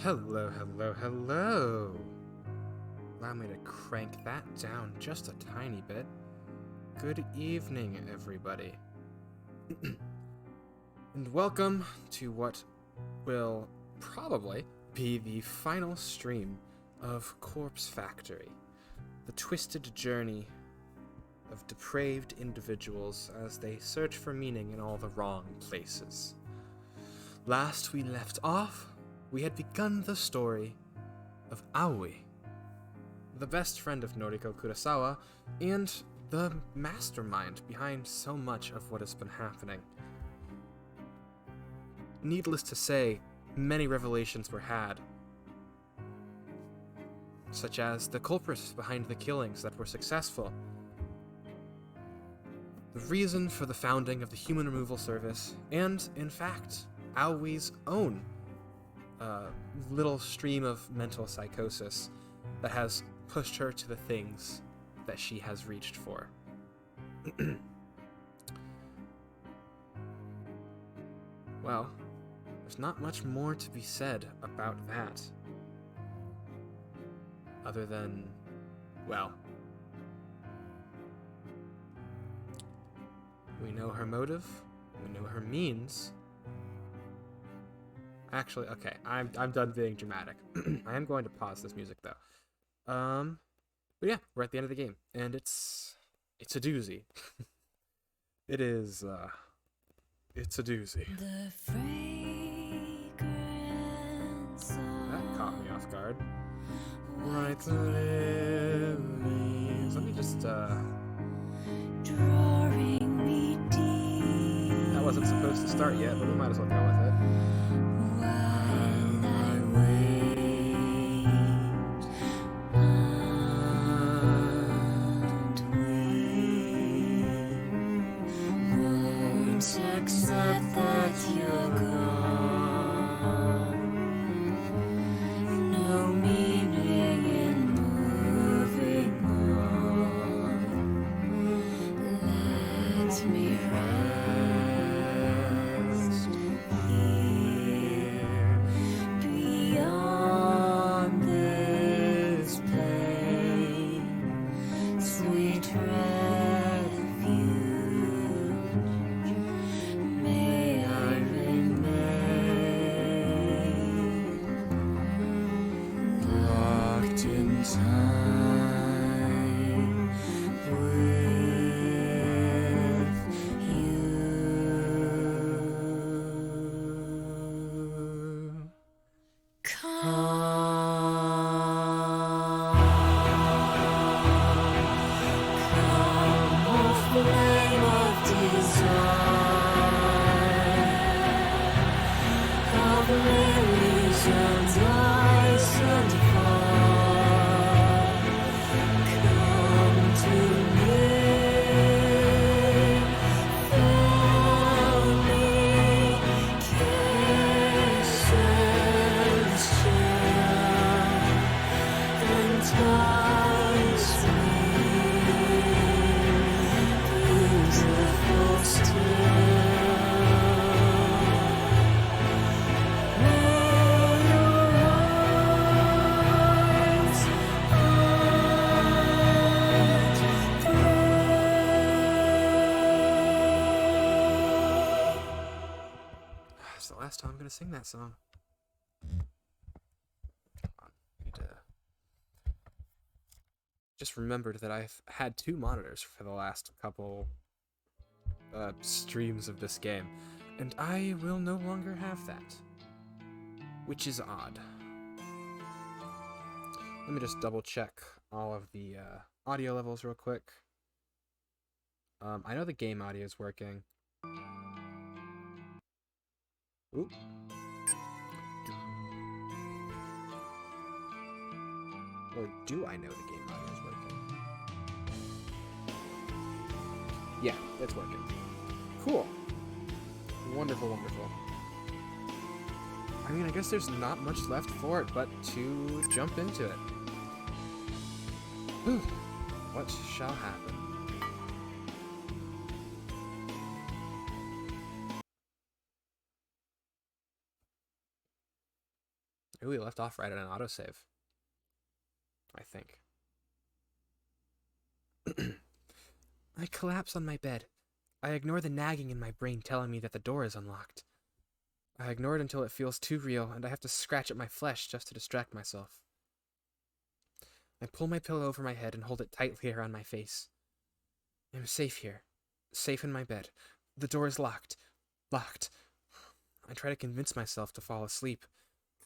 Hello, hello, hello! Allow me to crank that down just a tiny bit. Good evening, everybody. And welcome to what will probably be the final stream of Corpse Factory, the twisted journey of depraved individuals as they search for meaning in all the wrong places. Last we left off, we had begun the story of Aoi, the best friend of Noriko Kurosawa, and the mastermind behind so much of what has been happening. Needless to say, many revelations were had, such as the culprit behind the killings that were successful, the reason for the founding of the Human Removal Service, and, in fact, Aoi's own little stream of mental psychosis that has pushed her to the things that she has reached for. Well, there's not much more to be said about that. Other than, well, we know her motive, we know her means. Actually, okay, I'm done being dramatic. I am going to pause this music though. But yeah, we're at the end of the game, and it's a doozy. It's a doozy. That caught me off guard. White lilies. Let me just drawing me deep. That wasn't supposed to start yet, but we might as well go with it. While I wait, and won't accept that you're gone. No meaning in moving on. Let me rest here beyond this pain, sweet refuge. May I remain locked in time with you. Come, O flame of desire, of lilies and ice and fire. Come to me, fill me, kiss and share, entice me, beautiful still. Will your eyes hide It's the last time I'm gonna sing that song. Need to just remembered that I've had two monitors for the last couple streams of this game, and I will no longer have that, which is odd. Let me just double check all of the audio levels real quick. I know the game audio is working. Oop. Or do I know the game audio is working? Yeah, it's working. Cool. Wonderful, wonderful. I mean, I guess there's not much left for it but to jump into it. Whew. What shall happen? Ooh, we left off right at an autosave. I think. I collapse on my bed. I ignore the nagging in my brain telling me that the door is unlocked. I ignore it until it feels too real, and I have to scratch at my flesh just to distract myself. I pull my pillow over my head and hold it tightly around my face. I'm safe here. Safe in my bed. The door is locked. Locked. I try to convince myself to fall asleep.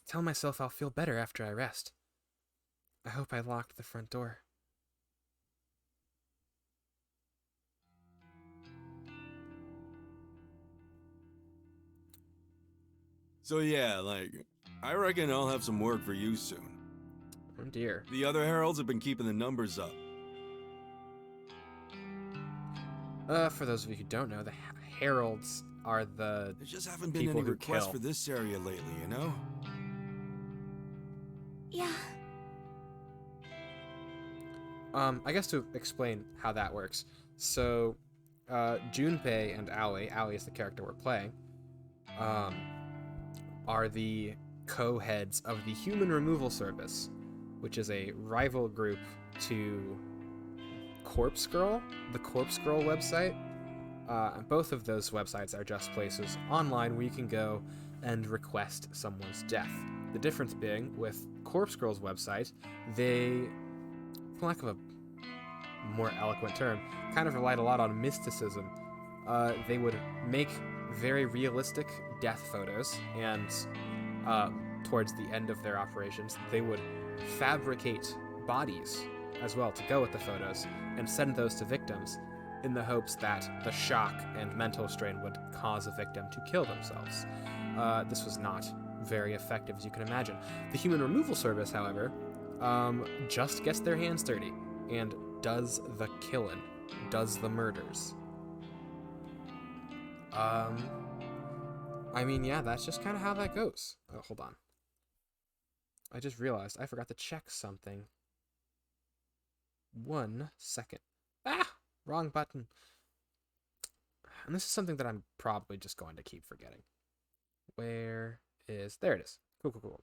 Tell myself I'll feel better after I rest. I hope I locked the front door. So yeah, like, I reckon I'll have some work for you soon. Oh dear. The other heralds have been keeping the numbers up. For those of you who don't know, the heralds are the There just haven't been people any who requests kill. for this area lately, you know? Yeah. I guess to explain how that works. So, Junpei and Aoi is the character we're playing, are the co-heads of the Human Removal Service, which is a rival group to Corpse Girl, the Corpse Girl website. Both of those websites are just places online where you can go and request someone's death. The difference being, with Corpse Girl's website, they, for lack of a more eloquent term, kind of relied a lot on mysticism. They would make very realistic death photos, and towards the end of their operations, they would fabricate bodies as well to go with the photos and send those to victims in the hopes that the shock and mental strain would cause a victim to kill themselves. This was not very effective, as you can imagine. The Human Removal Service, however, just gets their hands dirty and does the killing, does the murders. I mean, yeah, that's just kind of how that goes. Oh, hold on. I just realized I forgot to check something. 1 second. Ah! Wrong button. And this is something that I'm probably just going to keep forgetting. Where is... There it is. Cool.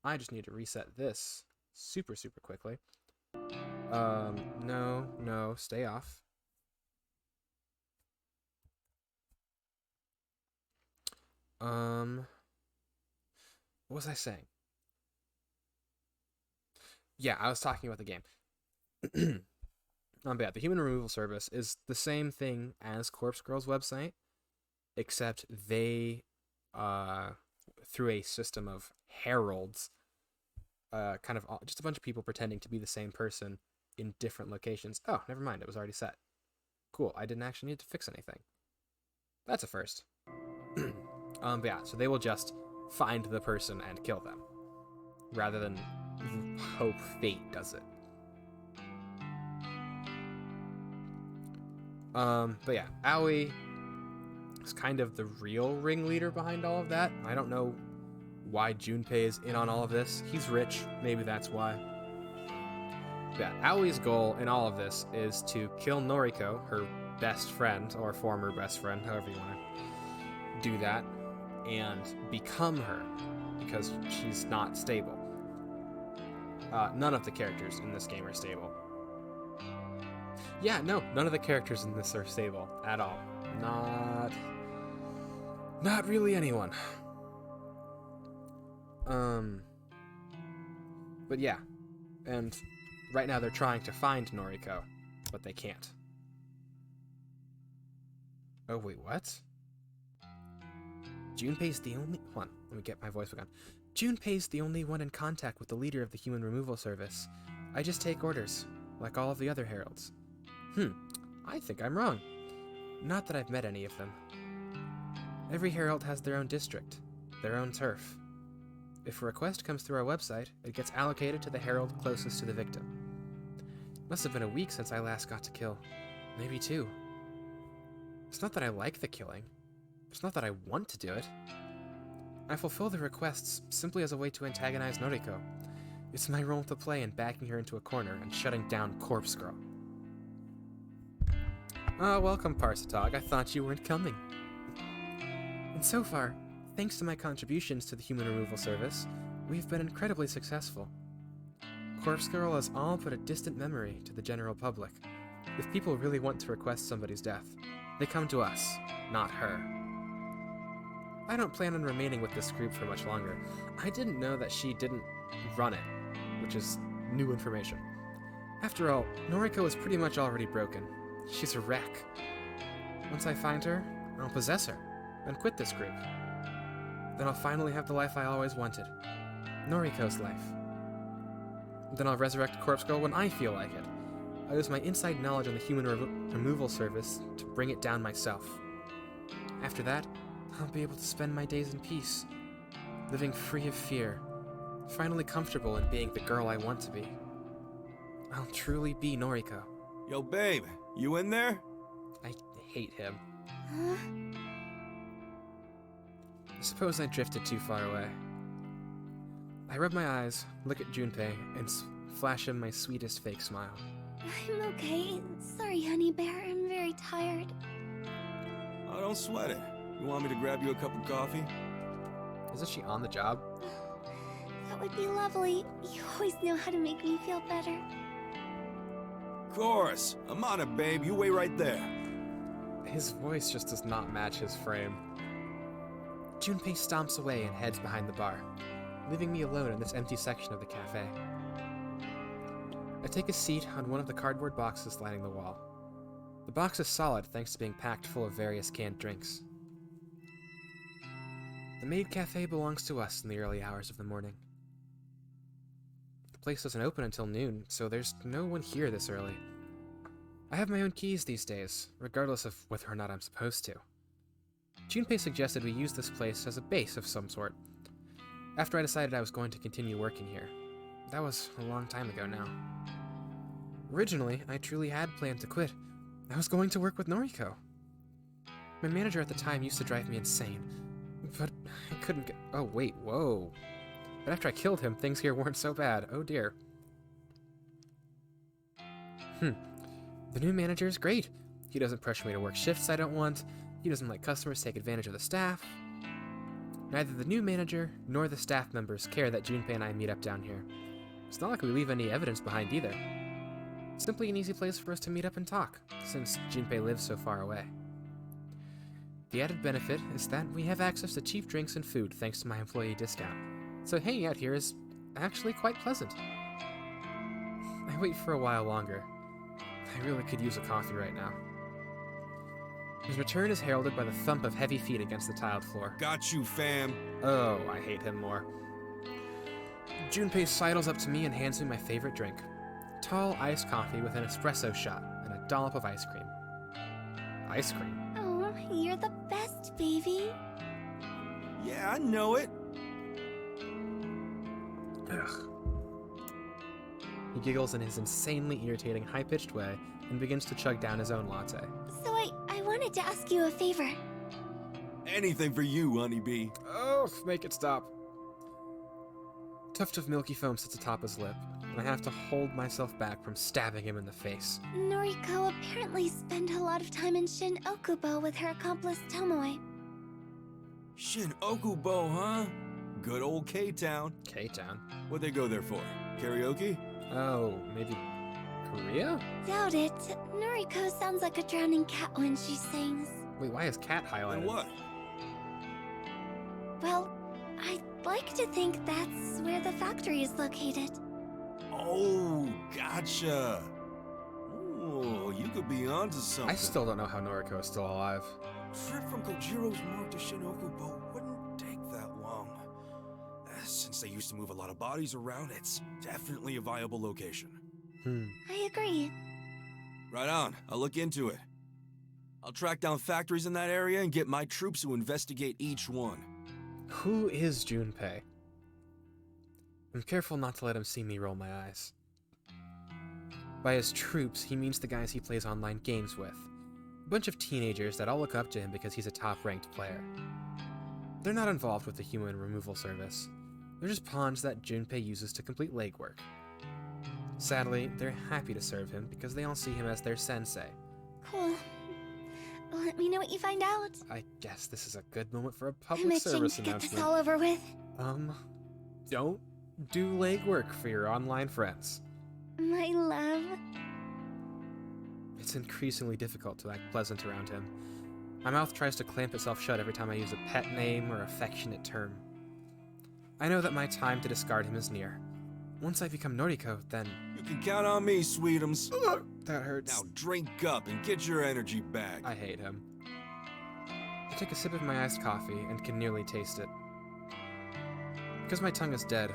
I just need to reset this super quickly. No, stay off. What was I saying? Yeah, I was talking about the game. But yeah, the Human Removal Service is the same thing as Corpse Girl's website, except they, through a system of heralds, kind of just a bunch of people pretending to be the same person in different locations. Oh, never mind, it was already set. Cool, I didn't actually need to fix anything. That's a first. But yeah, so they will just find the person and kill them, rather than hope fate does it. But yeah, Aoi is kind of the real ringleader behind all of that. I don't know why Junpei is in on all of this. He's rich, maybe that's why. But yeah, Aoi's goal in all of this is to kill Noriko, her best friend, or former best friend, however you want to do that, and become her, because she's not stable. None of the characters in this game are stable. Yeah, no, none of the characters in this are stable at all. Not really anyone. But yeah, and right now they're trying to find Noriko, but they can't. Oh wait, what? Junpei's the only... Hold on, let me get my voice back on. Junpei's the only one in contact with the leader of the Human Removal Service. I just take orders, like all of the other heralds. I think I'm wrong. Not that I've met any of them. Every herald has their own district, their own turf. If a request comes through our website, it gets allocated to the herald closest to the victim. Must have been a week since I last got to kill. Maybe 2. It's not that I like the killing. It's not that I want to do it. I fulfill the requests simply as a way to antagonize Noriko. It's my role to play in backing her into a corner and shutting down Corpse Girl. Welcome, Parsatog. I thought you weren't coming. And so far, thanks to my contributions to the Human Removal Service, we've been incredibly successful. Corpse Girl is all but a distant memory to the general public. If people really want to request somebody's death, they come to us, not her. I don't plan on remaining with this group for much longer. I didn't know that she didn't run it, which is new information. After all, Noriko is pretty much already broken. She's a wreck. Once I find her, I'll possess her and quit this group. Then I'll finally have the life I always wanted. Noriko's life. Then I'll resurrect Corpse Girl when I feel like it. I'll use my inside knowledge on the human removal service to bring it down myself. After that, I'll be able to spend my days in peace, living free of fear, finally comfortable in being the girl I want to be. I'll truly be Noriko. Yo, babe, you in there? I hate him. Huh? I suppose I drifted too far away. I rub my eyes, look at Junpei, and flash him my sweetest fake smile. I'm okay. Sorry, honey bear. I'm very tired. Oh, don't sweat it. You want me to grab you a cup of coffee? Isn't she on the job? That would be lovely. You always know how to make me feel better. Of course. I'm on it, babe. You wait right there. His voice just does not match his frame. Junpei stomps away and heads behind the bar, leaving me alone in this empty section of the cafe. I take a seat on one of the cardboard boxes lining the wall. The box is solid thanks to being packed full of various canned drinks. The Maid Cafe belongs to us in the early hours of the morning. The place doesn't open until noon, so there's no one here this early. I have my own keys these days, regardless of whether or not I'm supposed to. Junpei suggested we use this place as a base of some sort, after I decided I was going to continue working here. That was a long time ago now. Originally, I truly had planned to quit. I was going to work with Noriko. My manager at the time used to drive me insane, but I couldn't get— oh wait, whoa. But after I killed him, things here weren't so bad. Oh dear. The new manager is great. He doesn't pressure me to work shifts I don't want. He doesn't let customers take advantage of the staff. Neither the new manager nor the staff members care that Junpei and I meet up down here. It's not like we leave any evidence behind either. It's simply an easy place for us to meet up and talk, since Junpei lives so far away. The added benefit is that we have access to cheap drinks and food thanks to my employee discount, so hanging out here is actually quite pleasant. I wait for a while longer. I really could use a coffee right now. His return is heralded by the thump of heavy feet against the tiled floor. Got you, fam. Oh, I hate him more. Junpei sidles up to me and hands me my favorite drink. Tall iced coffee with an espresso shot and a dollop of ice cream. Ice cream? Oh, you're the best, baby. Yeah, I know it. Ugh. He giggles in his insanely irritating high-pitched way and begins to chug down his own latte. So I wanted to ask you a favor. Anything for you, honeybee. Oh, make it stop. Tuft of milky foam sits atop his lip, and I have to hold myself back from stabbing him in the face. Noriko apparently spent a lot of time in Shin Okubo with her accomplice Tomoe. Shin Okubo, huh? Good old K-Town. K-Town? What'd they go there for? Karaoke? Oh, maybe Korea? Doubt it. Noriko sounds like a drowning cat when she sings. Wait, why is Cat highlighted? And what? Well, I'd like to think that's where the factory is located. Oh, gotcha. Oh, you could be onto something. I still don't know how Noriko is still alive. Trip from Kojiro's morgue to Shinokubo wouldn't take that long. Since they used to move a lot of bodies around, it's definitely a viable location. I agree. Right on, I'll look into it. I'll track down factories in that area and get my troops to investigate each one. Who is Junpei? I'm careful not to let him see me roll my eyes. By his troops, he means the guys he plays online games with. A bunch of teenagers that all look up to him because he's a top-ranked player. They're not involved with the human removal service. They're just pawns that Junpei uses to complete legwork. Sadly, they're happy to serve him because they all see him as their sensei. Cool. Let me know what you find out. I guess this is a good moment for a I'm public itching service to get this announcement. all over with. don't do legwork for your online friends. My love. It's increasingly difficult to act pleasant around him. My mouth tries to clamp itself shut every time I use a pet name or affectionate term. I know that my time to discard him is near. Once I become Noriko, then... You can count on me, sweetums. That hurts. Now drink up and get your energy back. I hate him. I take a sip of my iced coffee and can nearly taste it. Because my tongue is dead,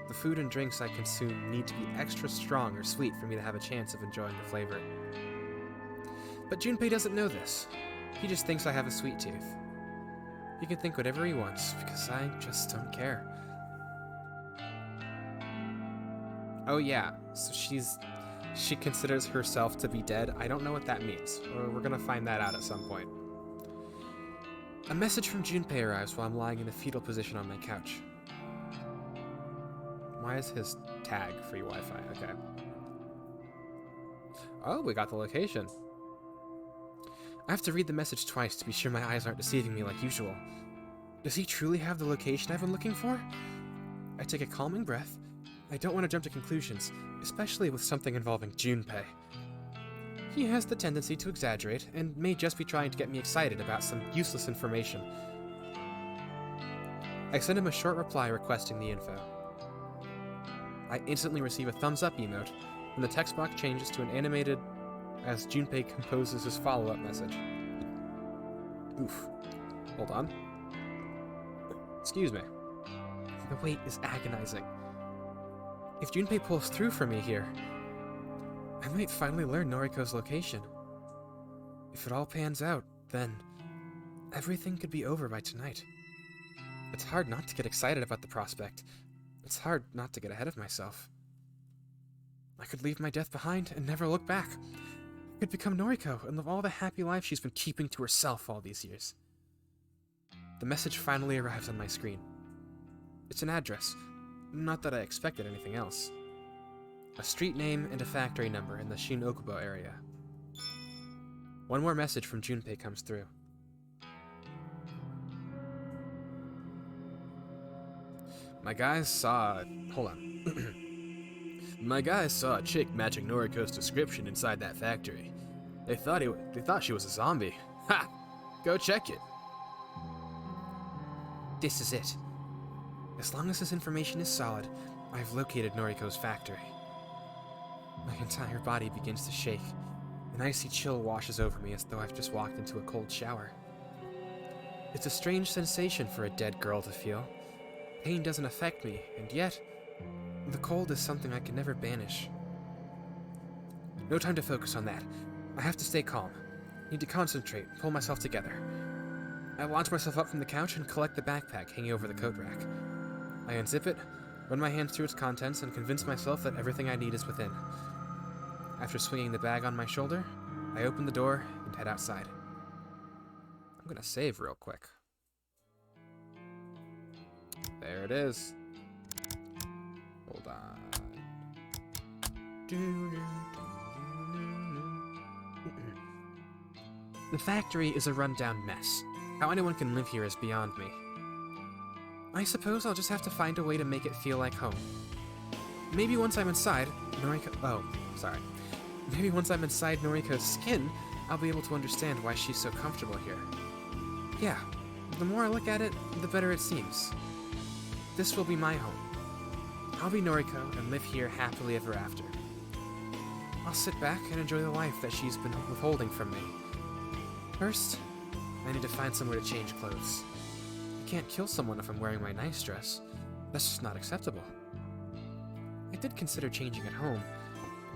the food and drinks I consume need to be extra strong or sweet for me to have a chance of enjoying the flavor. But Junpei doesn't know this. He just thinks I have a sweet tooth. He can think whatever he wants, because I just don't care. Oh yeah, so she considers herself to be dead. I don't know what that means. We're gonna find that out at some point. A message from Junpei arrives while I'm lying in a fetal position on my couch. Why is his tag free Wi-Fi? Okay. Oh, we got the location. I have to read the message twice to be sure my eyes aren't deceiving me like usual. Does he truly have the location I've been looking for? I take a calming breath. I don't want to jump to conclusions, especially with something involving Junpei. He has the tendency to exaggerate, and may just be trying to get me excited about some useless information. I send him a short reply requesting the info. I instantly receive a thumbs up emote, and the text box changes to an animated as Junpei composes his follow-up message. Oof. Hold on. Excuse me. The wait is agonizing. If Junpei pulls through for me here, I might finally learn Noriko's location. If it all pans out, then everything could be over by tonight. It's hard not to get excited about the prospect. It's hard not to get ahead of myself. I could leave my death behind and never look back. I could become Noriko and live all the happy life she's been keeping to herself all these years. The message finally arrives on my screen. It's an address. Not that I expected anything else. A street name and a factory number in the Shin Okubo area. One more message from Junpei comes through. My guys saw... Hold on. My guys saw a chick matching Noriko's description inside that factory. They thought she was a zombie. Ha! Go check it. This is it. As long as this information is solid, I've located Noriko's factory. My entire body begins to shake. An icy chill washes over me as though I've just walked into a cold shower. It's a strange sensation for a dead girl to feel. Pain doesn't affect me, and yet, the cold is something I can never banish. No time to focus on that. I have to stay calm. Need to concentrate, pull myself together. I launch myself up from the couch and collect the backpack hanging over the coat rack. I unzip it, run my hands through its contents, and convince myself that everything I need is within. After swinging the bag on my shoulder, I open the door and head outside. I'm gonna save real quick. There it is. Hold on. The factory is a rundown mess. How anyone can live here is beyond me. I suppose I'll just have to find a way to make it feel like home. Maybe once I'm inside Maybe once I'm inside Noriko's skin, I'll be able to understand why she's so comfortable here. Yeah, the more I look at it, the better it seems. This will be my home. I'll be Noriko and live here happily ever after. I'll sit back and enjoy the life that she's been withholding from me. First, I need to find somewhere to change clothes. I can't kill someone if I'm wearing my nice dress. That's just not acceptable. I did consider changing at home.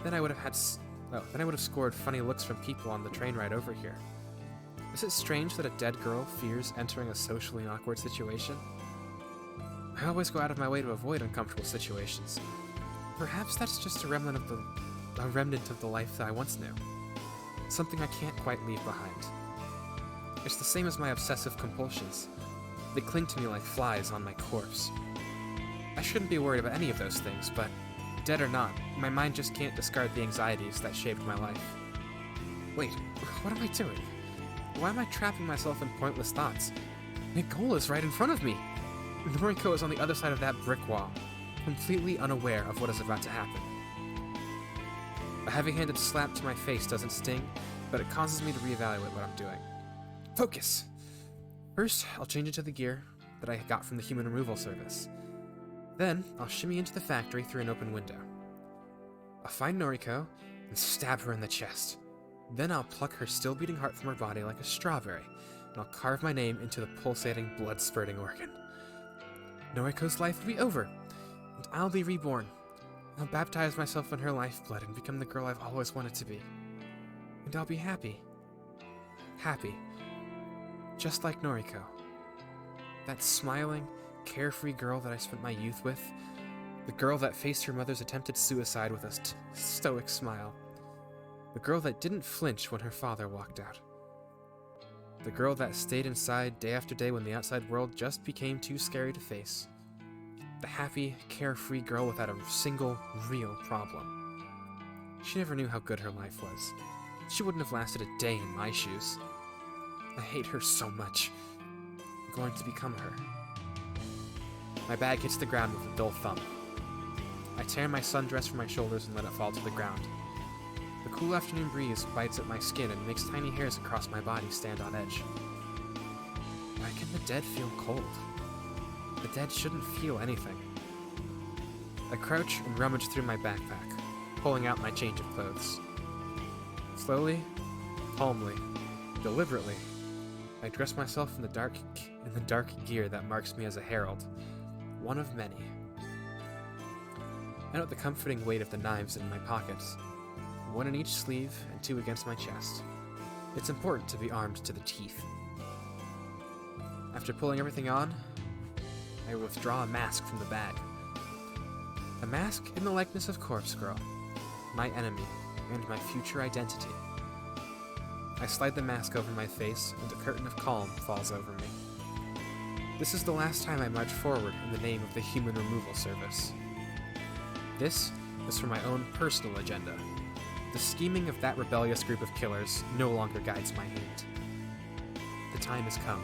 Then I would have scored funny looks from people on the train ride over here. Is it strange that a dead girl fears entering a socially awkward situation? I always go out of my way to avoid uncomfortable situations. Perhaps that's just a remnant of the life that I once knew. Something I can't quite leave behind. It's the same as my obsessive compulsions. They cling to me like flies on my corpse. I shouldn't be worried about any of those things, but dead or not, my mind just can't discard the anxieties that shaped my life. Wait, what am I doing? Why am I trapping myself in pointless thoughts? My goal is right in front of me. Noriko is on the other side of that brick wall, completely unaware of what is about to happen. A heavy-handed slap to my face doesn't sting, but it causes me to reevaluate what I'm doing. Focus! First, I'll change into the gear that I got from the human removal service. Then, I'll shimmy into the factory through an open window. I'll find Noriko and stab her in the chest. Then I'll pluck her still-beating heart from her body like a strawberry, and I'll carve my name into the pulsating, blood-spurting organ. Noriko's life will be over, and I'll be reborn. I'll baptize myself in her lifeblood and become the girl I've always wanted to be. And I'll be happy. Happy. Just like Noriko. That smiling, carefree girl that I spent my youth with. The girl that faced her mother's attempted suicide with a stoic smile. The girl that didn't flinch when her father walked out. The girl that stayed inside day after day when the outside world just became too scary to face. The happy, carefree girl without a single, real problem. She never knew how good her life was. She wouldn't have lasted a day in my shoes. I hate her so much. I'm going to become her. My bag hits the ground with a dull thump. I tear my sundress from my shoulders and let it fall to the ground. The cool afternoon breeze bites at my skin and makes tiny hairs across my body stand on edge. Why can the dead feel cold? The dead shouldn't feel anything. I crouch and rummage through my backpack, pulling out my change of clothes. Slowly, calmly, deliberately, I dress myself in the dark gear that marks me as a herald, one of many. I note the comforting weight of the knives in my pockets, one in each sleeve and two against my chest. It's important to be armed to the teeth. After pulling everything on, I withdraw a mask from the bag. A mask in the likeness of Corpse Girl, my enemy, and my future identity. I slide the mask over my face, and a curtain of calm falls over me. This is the last time I march forward in the name of the Human Removal Service. This is for my own personal agenda. The scheming of that rebellious group of killers no longer guides my hand. The time has come.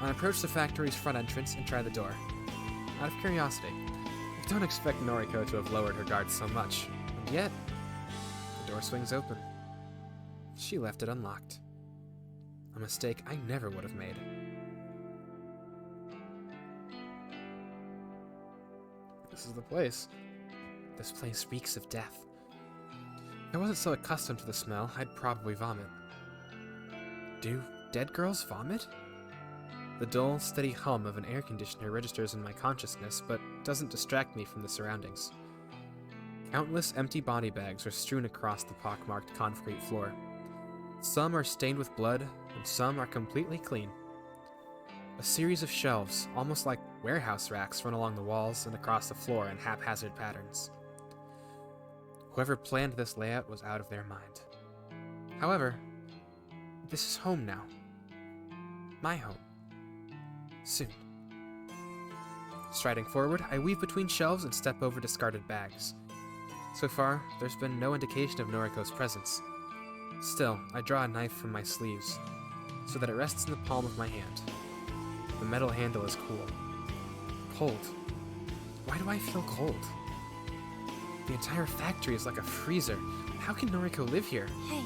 I approach the factory's front entrance and try the door. Out of curiosity, I don't expect Noriko to have lowered her guard so much, and yet, the door swings open. She left it unlocked. A mistake I never would have made. This is the place. This place reeks of death. If I wasn't so accustomed to the smell, I'd probably vomit. Do dead girls vomit? The dull, steady hum of an air conditioner registers in my consciousness, but doesn't distract me from the surroundings. Countless empty body bags are strewn across the pockmarked concrete floor. Some are stained with blood, and some are completely clean. A series of shelves, almost like warehouse racks, run along the walls and across the floor in haphazard patterns. Whoever planned this layout was out of their mind. However, this is home now. My home. Soon. Striding forward, I weave between shelves and step over discarded bags. So far, there's been no indication of Noriko's presence. Still, I draw a knife from my sleeves, so that it rests in the palm of my hand. The metal handle is cool. Cold. Why do I feel cold? The entire factory is like a freezer. How can Noriko live here? Hey.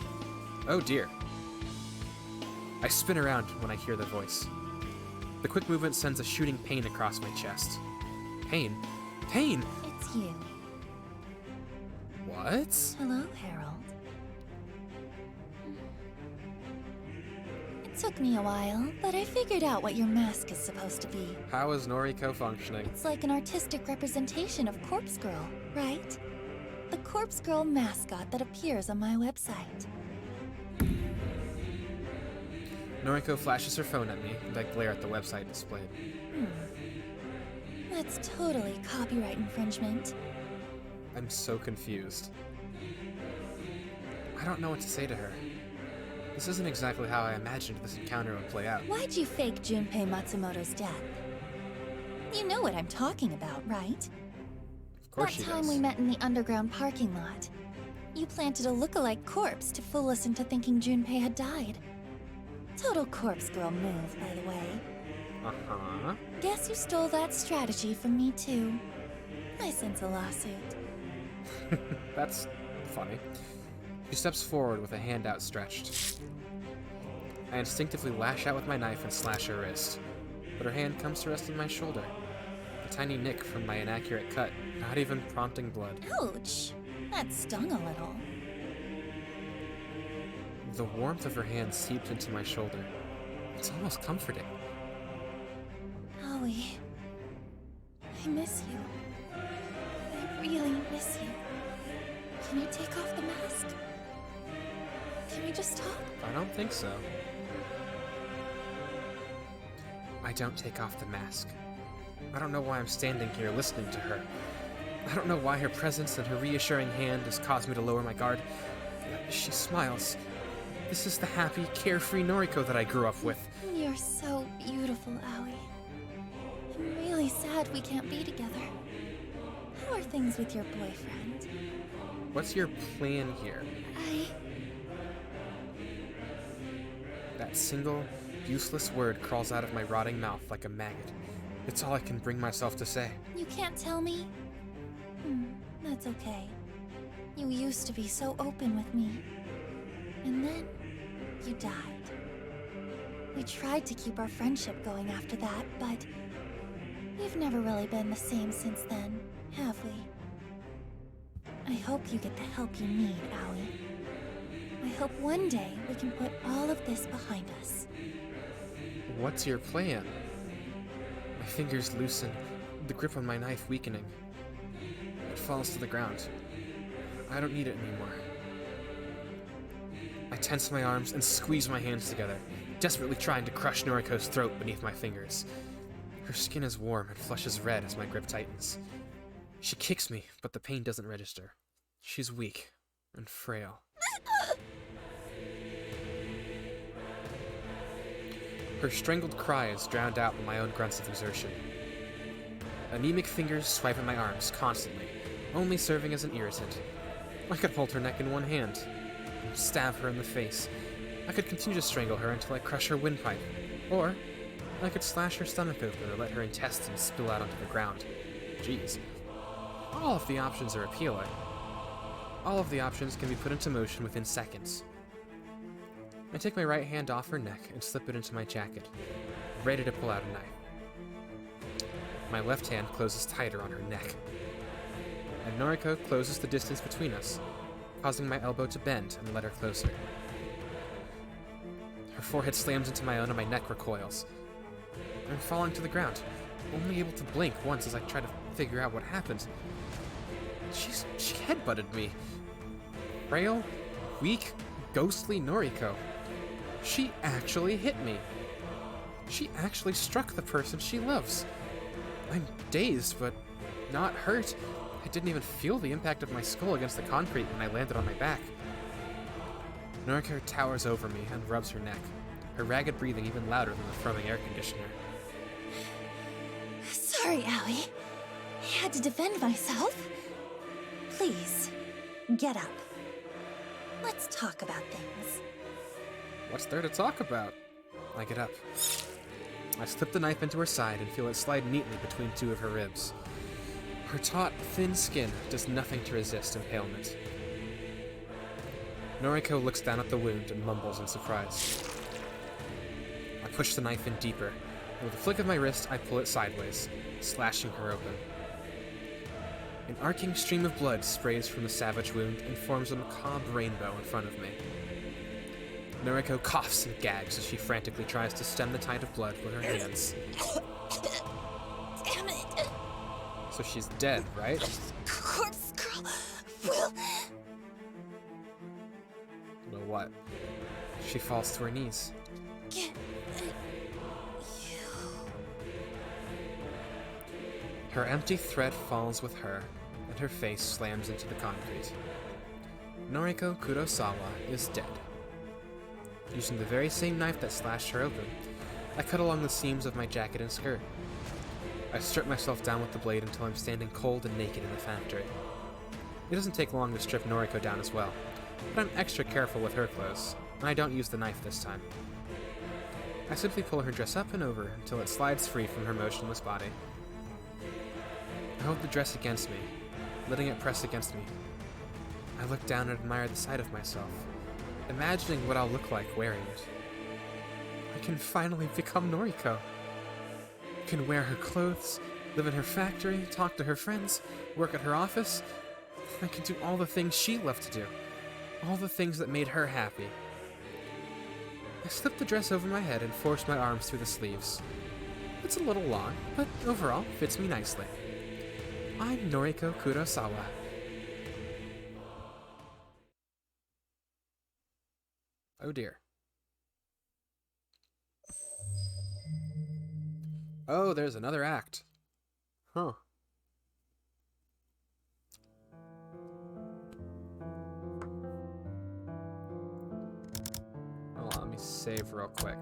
Oh dear. I spin around when I hear the voice. The quick movement sends a shooting pain across my chest. Pain? Pain! It's you. What? Hello, Harold. It took me a while, but I figured out what your mask is supposed to be. How is Noriko functioning? It's like an artistic representation of Corpse Girl, right? The Corpse Girl mascot that appears on my website. Noriko flashes her phone at me, and I glare at the website displayed. That's totally copyright infringement. I'm so confused. I don't know what to say to her. This isn't exactly how I imagined this encounter would play out. Why'd you fake Junpei Matsumoto's death? You know what I'm talking about, right? Of course she That time does. we met in the underground parking lot. You planted a look-alike corpse to fool us into thinking Junpei had died. Total Corpse Girl move, by the way. Uh-huh. Guess you stole that strategy from me, too. I sense a lawsuit. That's funny. She steps forward with a hand outstretched. I instinctively lash out with my knife and slash her wrist, but her hand comes to rest on my shoulder. A tiny nick from my inaccurate cut, not even prompting blood. Ouch! That stung a little. The warmth of her hand seeps into my shoulder. It's almost comforting. Aoi, I miss you. I really miss you. Can you take off the mask? Can we just talk? I don't think so. I don't take off the mask. I don't know why I'm standing here listening to her. I don't know why her presence and her reassuring hand has caused me to lower my guard. She smiles. This is the happy, carefree Noriko that I grew up with. You're so beautiful, Aoi. I'm really sad we can't be together. How are things with your boyfriend? What's your plan here? That single, useless word crawls out of my rotting mouth like a maggot. It's all I can bring myself to say. You can't tell me? That's okay. You used to be so open with me. And then, you died. We tried to keep our friendship going after that, but we've never really been the same since then, have we? I hope you get the help you need, Aoi. I hope one day we can put all of this behind us. What's your plan? My fingers loosen, the grip on my knife weakening. It falls to the ground. I don't need it anymore. I tense my arms and squeeze my hands together, desperately trying to crush Noriko's throat beneath my fingers. Her skin is warm and flushes red as my grip tightens. She kicks me, but the pain doesn't register. She's weak and frail. Her strangled cry is drowned out by my own grunts of exertion. Anemic fingers swipe at my arms constantly, only serving as an irritant. I could hold her neck in one hand, and stab her in the face. I could continue to strangle her until I crush her windpipe, or I could slash her stomach open or let her intestines spill out onto the ground. Jeez. All of the options are appealing. All of the options can be put into motion within seconds. I take my right hand off her neck and slip it into my jacket, ready to pull out a knife. My left hand closes tighter on her neck, and Noriko closes the distance between us, causing my elbow to bend and let her closer. Her forehead slams into my own and my neck recoils. I'm falling to the ground, only able to blink once as I try to figure out what happened. She headbutted me. Frail, weak, ghostly Noriko. She actually hit me. She actually struck the person she loves. I'm dazed, but not hurt. I didn't even feel the impact of my skull against the concrete when I landed on my back. Noriko towers over me and rubs her neck, her ragged breathing even louder than the thrumming air conditioner. Sorry, Aoi. I had to defend myself. Please, get up. Let's talk about things. What's there to talk about? I get up. I slip the knife into her side and feel it slide neatly between two of her ribs. Her taut, thin skin does nothing to resist impalement. Noriko looks down at the wound and mumbles in surprise. I push the knife in deeper, and with a flick of my wrist, I pull it sideways, slashing her open. An arcing stream of blood sprays from the savage wound and forms a macabre rainbow in front of me. Noriko coughs and gags as she frantically tries to stem the tide of blood with her hands. Damn it! So she's dead, right? Corpse Girl will... Well, what? She falls to her knees. get you. Her empty thread falls with her, and her face slams into the concrete. Noriko Kurosawa is dead. Using the very same knife that slashed her open, I cut along the seams of my jacket and skirt. I strip myself down with the blade until I'm standing cold and naked in the factory. It doesn't take long to strip Noriko down as well, but I'm extra careful with her clothes, and I don't use the knife this time. I simply pull her dress up and over until it slides free from her motionless body. I hold the dress against me, letting it press against me. I look down and admire the sight of myself, imagining what I'll look like wearing it. I can finally become Noriko. I can wear her clothes, live in her factory, talk to her friends, work at her office. I can do all the things she loved to do, all the things that made her happy. I slip the dress over my head and force my arms through the sleeves. It's a little long, but overall fits me nicely. I'm Noriko Kurosawa. Oh dear. Oh, there's another act. Huh. Hold on, let me save real quick.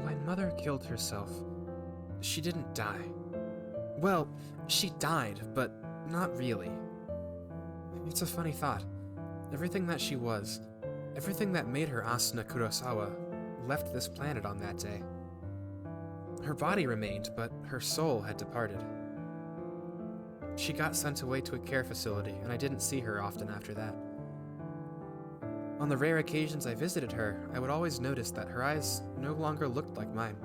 My mother killed herself. She didn't die. Well, she died, but not really. It's a funny thought. Everything that she was, everything that made her Asuna Kurosawa, left this planet on that day. Her body remained, but her soul had departed. She got sent away to a care facility, and I didn't see her often after that. On the rare occasions I visited her, I would always notice that her eyes no longer looked like mine.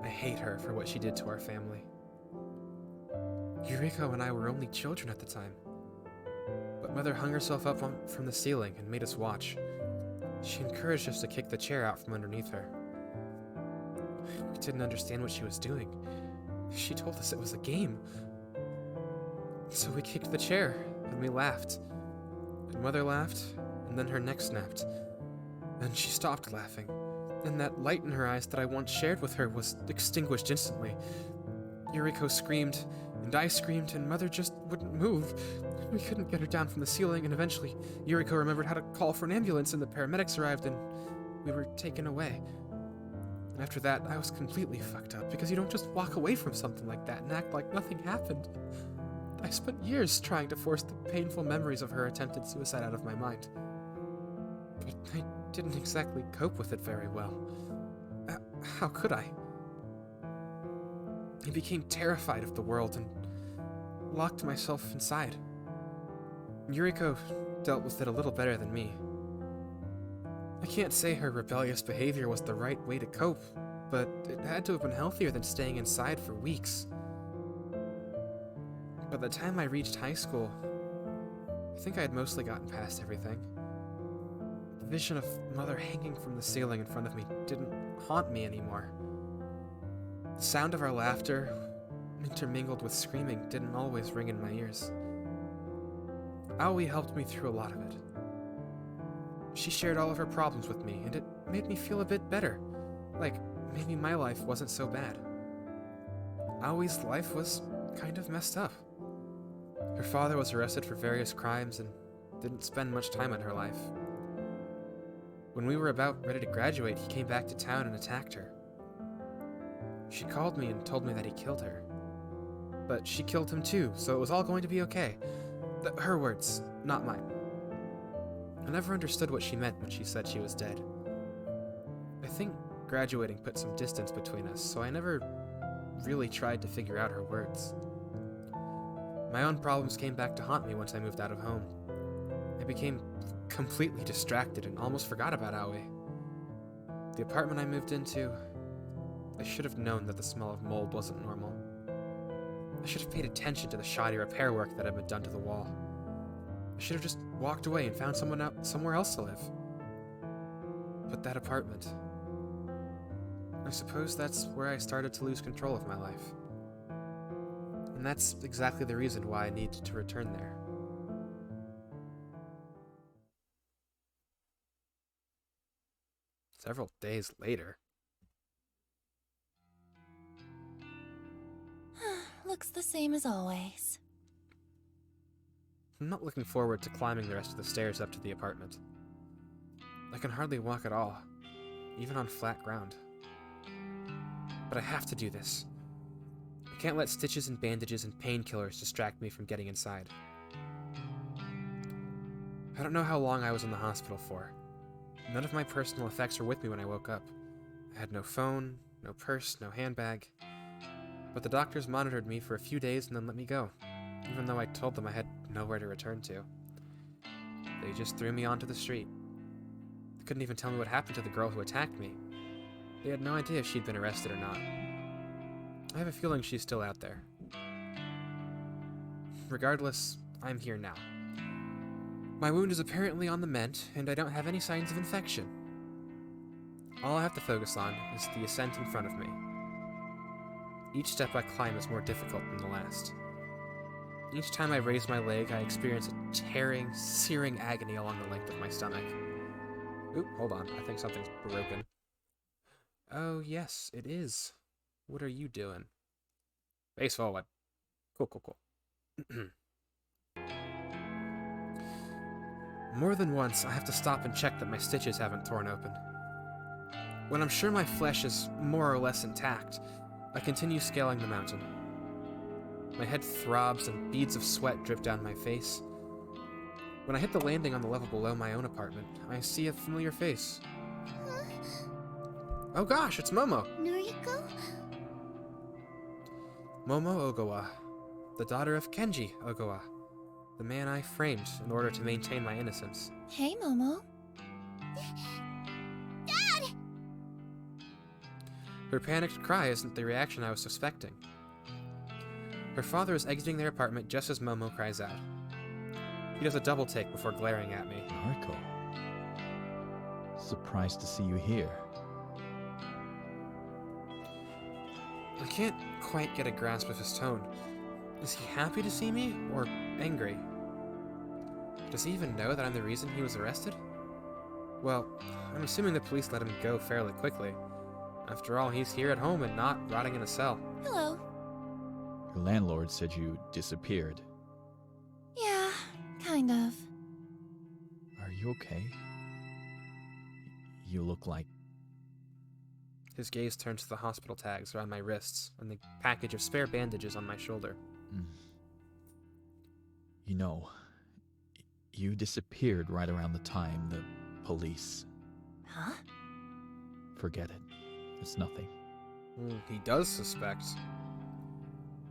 I hate her for what she did to our family. Yuriko and I were only children at the time. But Mother hung herself up from the ceiling and made us watch. She encouraged us to kick the chair out from underneath her. We didn't understand what she was doing. She told us it was a game. So we kicked the chair, and we laughed. And Mother laughed, and then her neck snapped. And she stopped laughing. And that light in her eyes that I once shared with her was extinguished instantly. Yuriko screamed, and I screamed, and Mother just wouldn't move. We couldn't get her down from the ceiling, and eventually Yuriko remembered how to call for an ambulance, and the paramedics arrived, and we were taken away. And after that, I was completely fucked up, because you don't just walk away from something like that and act like nothing happened. I spent years trying to force the painful memories of her attempted suicide out of my mind. But I didn't exactly cope with it very well. How could I? I became terrified of the world and locked myself inside. Yuriko dealt with it a little better than me. I can't say her rebellious behavior was the right way to cope, but it had to have been healthier than staying inside for weeks. By the time I reached high school, I think I had mostly gotten past everything. The vision of Mother hanging from the ceiling in front of me didn't haunt me anymore. The sound of our laughter, intermingled with screaming, didn't always ring in my ears. Aoi helped me through a lot of it. She shared all of her problems with me, and it made me feel a bit better. Like, maybe my life wasn't so bad. Aoi's life was kind of messed up. Her father was arrested for various crimes and didn't spend much time in her life. When we were about ready to graduate, he came back to town and attacked her. She called me and told me that he killed her. But she killed him too, so it was all going to be okay. Her words, not mine. I never understood what she meant when she said she was dead. I think graduating put some distance between us, so I never really tried to figure out her words. My own problems came back to haunt me once I moved out of home. I became completely distracted and almost forgot about Aoi. The apartment I moved into, I should have known that the smell of mold wasn't normal. I should have paid attention to the shoddy repair work that had been done to the wall. I should have just walked away and found somewhere else to live. But that apartment, I suppose that's where I started to lose control of my life. And that's exactly the reason why I needed to return there. Several days later. Looks the same as always. I'm not looking forward to climbing the rest of the stairs up to the apartment. I can hardly walk at all, even on flat ground. But I have to do this. I can't let stitches and bandages and painkillers distract me from getting inside. I don't know how long I was in the hospital for. None of my personal effects were with me when I woke up. I had no phone, no purse, no handbag. But the doctors monitored me for a few days and then let me go, even though I told them I had nowhere to return to. They just threw me onto the street. They couldn't even tell me what happened to the girl who attacked me. They had no idea if she'd been arrested or not. I have a feeling she's still out there. Regardless, I'm here now. My wound is apparently on the mend, and I don't have any signs of infection. All I have to focus on is the ascent in front of me. Each step I climb is more difficult than the last. Each time I raise my leg, I experience a tearing, searing agony along the length of my stomach. Oop, hold on, I think something's broken. Oh yes, it is. What are you doing? Face forward. Cool. More than once, I have to stop and check that my stitches haven't torn open. When I'm sure my flesh is more or less intact, I continue scaling the mountain. My head throbs and beads of sweat drip down my face. When I hit the landing on the level below my own apartment, I see a familiar face. Oh gosh, it's Momo! Noriko? Momo Ogawa, the daughter of Kenji Ogawa, the man I framed in order to maintain my innocence. Hey, Momo. Her panicked cry isn't the reaction I was suspecting. Her father is exiting their apartment just as Momo cries out. He does a double take before glaring at me. Noriko. Surprised to see you here. I can't quite get a grasp of his tone. Is he happy to see me, or angry? Does he even know that I'm the reason he was arrested? Well, I'm assuming the police let him go fairly quickly. After all, he's here at home and not rotting in a cell. Hello. Your landlord said you disappeared. Yeah, kind of. Are you okay? You look like... His gaze turns to the hospital tags around my wrists and the package of spare bandages on my shoulder. You know, you disappeared right around the time the police... Huh? Forget it. It's nothing. He does suspect.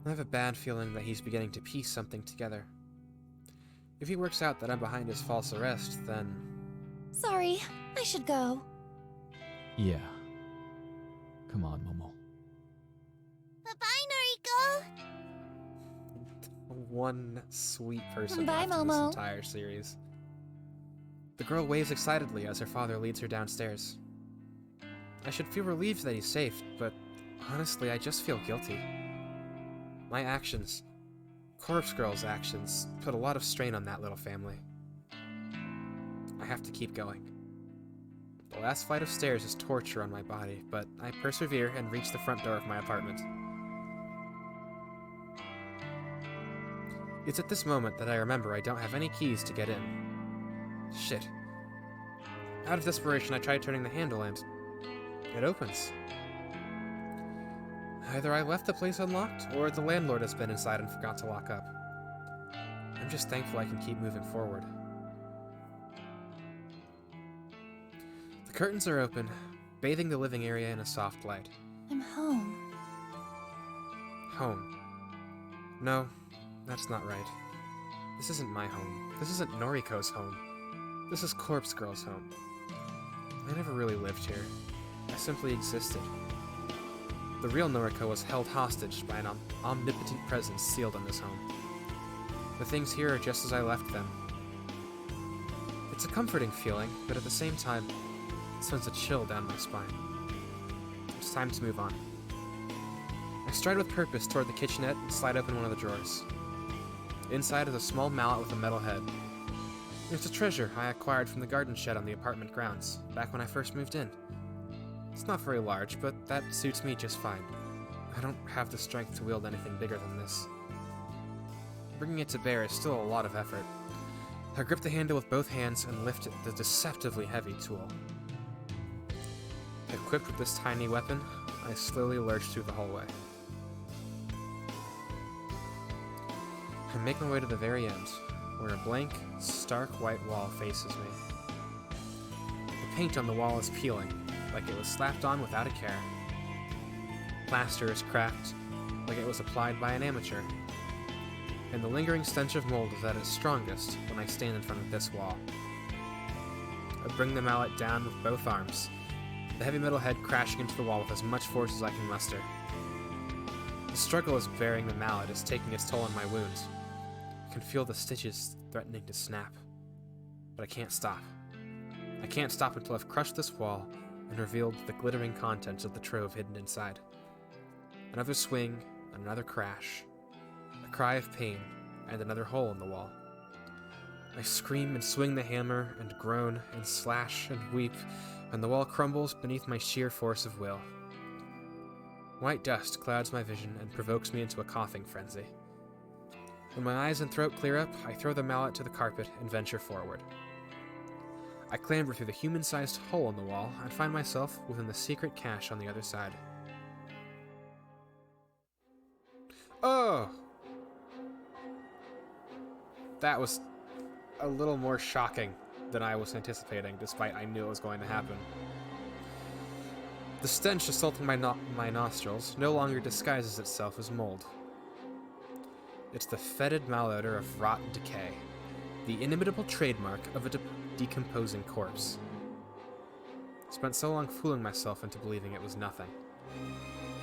I have a bad feeling that he's beginning to piece something together. If he works out that I'm behind his false arrest, then... Sorry, I should go. Yeah. Come on, Momo. Bye-bye, Noriko! One sweet person Bye, left in Momo. this entire series. The girl waves excitedly as her father leads her downstairs. I should feel relieved that he's safe, but honestly, I just feel guilty. My actions, Corpse Girl's actions, put a lot of strain on that little family. I have to keep going. The last flight of stairs is torture on my body, but I persevere and reach the front door of my apartment. It's at this moment that I remember I don't have any keys to get in. Shit. Out of desperation, I try turning the handle and... it opens. Either I left the place unlocked, or the landlord has been inside and forgot to lock up. I'm just thankful I can keep moving forward. The curtains are open, bathing the living area in a soft light. I'm home. Home. No, that's not right. This isn't my home. This isn't Noriko's home. This is Corpse Girl's home. I never really lived here. I simply existed. The real Noriko was held hostage by an omnipotent presence sealed in this home. The things here are just as I left them. It's a comforting feeling, but at the same time, it sends a chill down my spine. It's time to move on. I stride with purpose toward the kitchenette and slide open one of the drawers. Inside is a small mallet with a metal head. It's a treasure I acquired from the garden shed on the apartment grounds, back when I first moved in. It's not very large, but that suits me just fine. I don't have the strength to wield anything bigger than this. Bringing it to bear is still a lot of effort. I grip the handle with both hands and lift the deceptively heavy tool. Equipped with this tiny weapon, I slowly lurch through the hallway. I make my way to the very end, where a blank, stark white wall faces me. The paint on the wall is peeling, like it was slapped on without a care. Plaster is cracked, like it was applied by an amateur. And the lingering stench of mold is at its strongest when I stand in front of this wall. I bring the mallet down with both arms, the heavy metal head crashing into the wall with as much force as I can muster. The struggle as bearing the mallet is taking its toll on my wounds. I can feel the stitches threatening to snap, but I can't stop. I can't stop until I've crushed this wall and revealed the glittering contents of the trove hidden inside. Another swing, another crash, a cry of pain, and another hole in the wall. I scream and swing the hammer and groan and slash and weep, and the wall crumbles beneath my sheer force of will. White dust clouds my vision and provokes me into a coughing frenzy. When my eyes and throat clear up, I throw the mallet to the carpet and venture forward. I clamber through the human-sized hole in the wall and find myself within the secret cache on the other side. Oh! That was a little more shocking than I was anticipating, despite I knew it was going to happen. The stench assaulting my nostrils no longer disguises itself as mold. It's the fetid malodor of rot and decay, the inimitable trademark of a decomposing corpse. Spent so long fooling myself into believing it was nothing.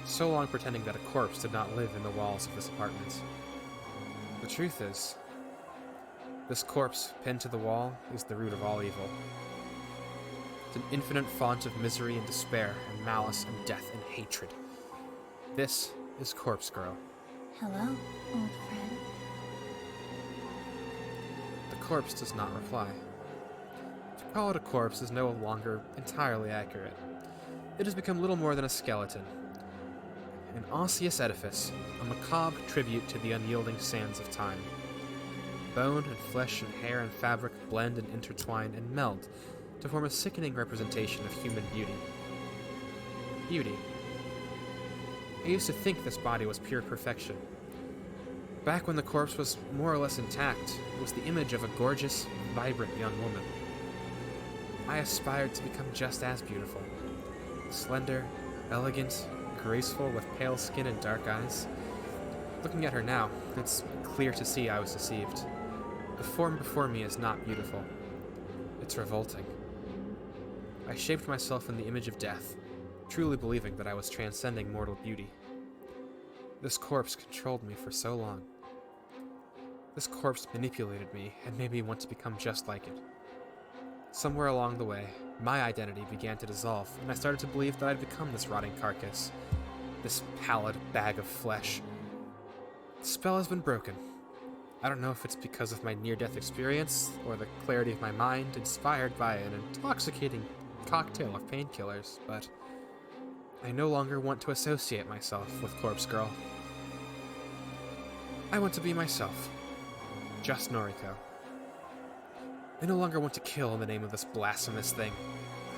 So long pretending that a corpse did not live in the walls of this apartment. The truth is, this corpse pinned to the wall is the root of all evil. It's an infinite font of misery and despair and malice and death and hatred. This is Corpse Girl. Hello, old friend. The corpse does not reply. To call it a corpse is no longer entirely accurate. It has become little more than a skeleton. An osseous edifice, a macabre tribute to the unyielding sands of time. Bone and flesh and hair and fabric blend and intertwine and meld to form a sickening representation of human beauty. Beauty. I used to think this body was pure perfection. Back when the corpse was more or less intact, it was the image of a gorgeous, vibrant young woman. I aspired to become just as beautiful. Slender, elegant, graceful with pale skin and dark eyes. Looking at her now, it's clear to see I was deceived. The form before me is not beautiful. It's revolting. I shaped myself in the image of death, truly believing that I was transcending mortal beauty. This corpse controlled me for so long. This corpse manipulated me and made me want to become just like it. Somewhere along the way, my identity began to dissolve, and I started to believe that I'd become this rotting carcass, this pallid bag of flesh. The spell has been broken. I don't know if it's because of my near-death experience, or the clarity of my mind inspired by an intoxicating cocktail of painkillers, but I no longer want to associate myself with Corpse Girl. I want to be myself. Just Noriko. I no longer want to kill in the name of this blasphemous thing.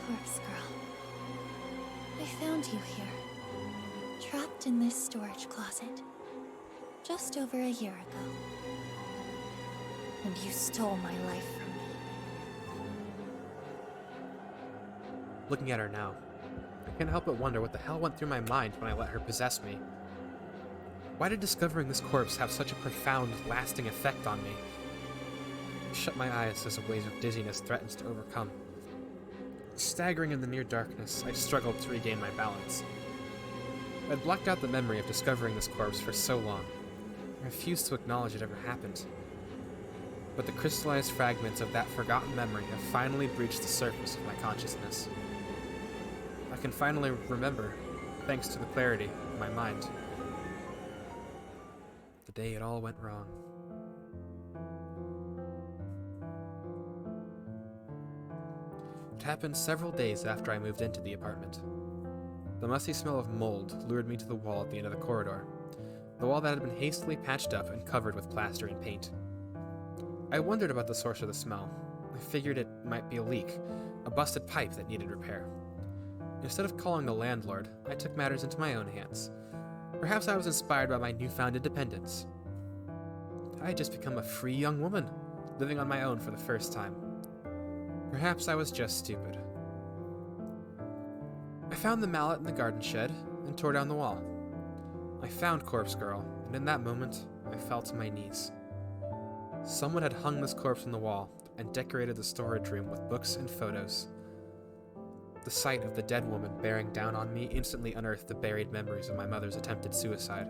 Corpse Girl. I found you here, trapped in this storage closet, just over a year ago. And you stole my life from me. Looking at her now, I can't help but wonder what the hell went through my mind when I let her possess me. Why did discovering this corpse have such a profound, lasting effect on me? I shut my eyes as a wave of dizziness threatens to overcome. Staggering in the near darkness, I struggled to regain my balance. I'd blocked out the memory of discovering this corpse for so long. I refused to acknowledge it ever happened. But the crystallized fragments of that forgotten memory have finally breached the surface of my consciousness. I can finally remember, thanks to the clarity of my mind. The day it all went wrong. It happened several days after I moved into the apartment. The musty smell of mold lured me to the wall at the end of the corridor, the wall that had been hastily patched up and covered with plaster and paint. I wondered about the source of the smell. I figured it might be a leak, a busted pipe that needed repair. Instead of calling the landlord, I took matters into my own hands. Perhaps I was inspired by my newfound independence. I had just become a free young woman, living on my own for the first time. Perhaps I was just stupid. I found the mallet in the garden shed and tore down the wall. I found Corpse Girl, and in that moment, I fell to my knees. Someone had hung this corpse on the wall and decorated the storage room with books and photos. The sight of the dead woman bearing down on me instantly unearthed the buried memories of my mother's attempted suicide.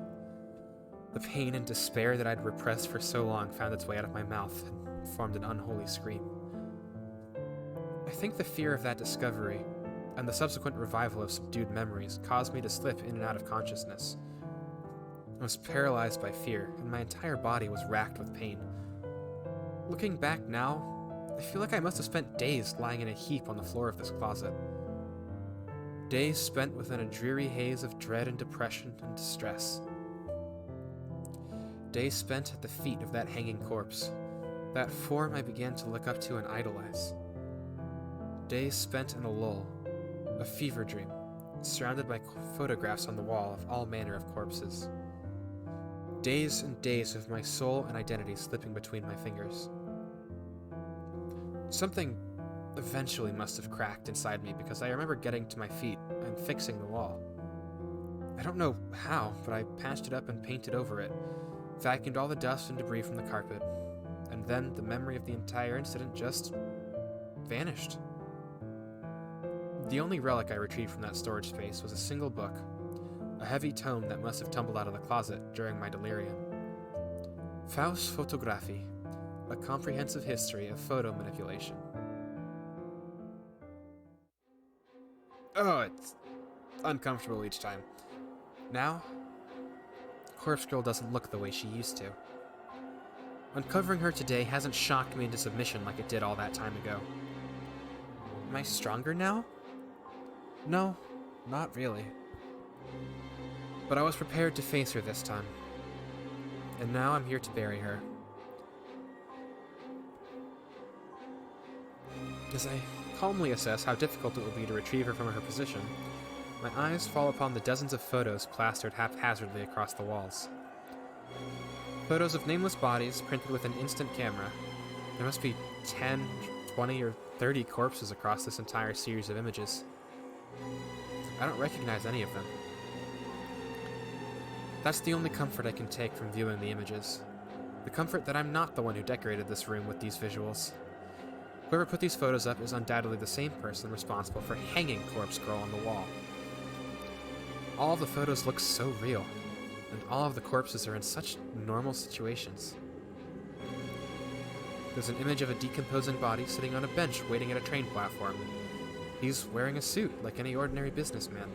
The pain and despair that I'd repressed for so long found its way out of my mouth and formed an unholy scream. I think the fear of that discovery and the subsequent revival of subdued memories caused me to slip in and out of consciousness. I was paralyzed by fear, and my entire body was racked with pain. Looking back now, I feel like I must have spent days lying in a heap on the floor of this closet. Days spent within a dreary haze of dread and depression and distress. Days spent at the feet of that hanging corpse, that form I began to look up to and idolize. Days spent in a lull, a fever dream, surrounded by photographs on the wall of all manner of corpses. Days and days of my soul and identity slipping between my fingers. Something eventually must have cracked inside me because I remember getting to my feet and fixing the wall. I don't know how, but I patched it up and painted over it, vacuumed all the dust and debris from the carpet, and then the memory of the entire incident just vanished. The only relic I retrieved from that storage space was a single book, a heavy tome that must have tumbled out of the closet during my delirium. Faust Photographie, a comprehensive history of photo manipulation. Oh, it's uncomfortable each time. Now, Corpse Girl doesn't look the way she used to. Uncovering her today hasn't shocked me into submission like it did all that time ago. Am I stronger now? No, not really. But I was prepared to face her this time. And now I'm here to bury her. As I calmly assess how difficult it will be to retrieve her from her position, my eyes fall upon the dozens of photos plastered haphazardly across the walls. Photos of nameless bodies printed with an instant camera. There must be 10, 20, or 30 corpses across this entire series of images. I don't recognize any of them. That's the only comfort I can take from viewing the images. The comfort that I'm not the one who decorated this room with these visuals. Whoever put these photos up is undoubtedly the same person responsible for hanging Corpse Girl on the wall. All of the photos look so real, and all of the corpses are in such normal situations. There's an image of a decomposing body sitting on a bench waiting at a train platform. He's wearing a suit like any ordinary businessman.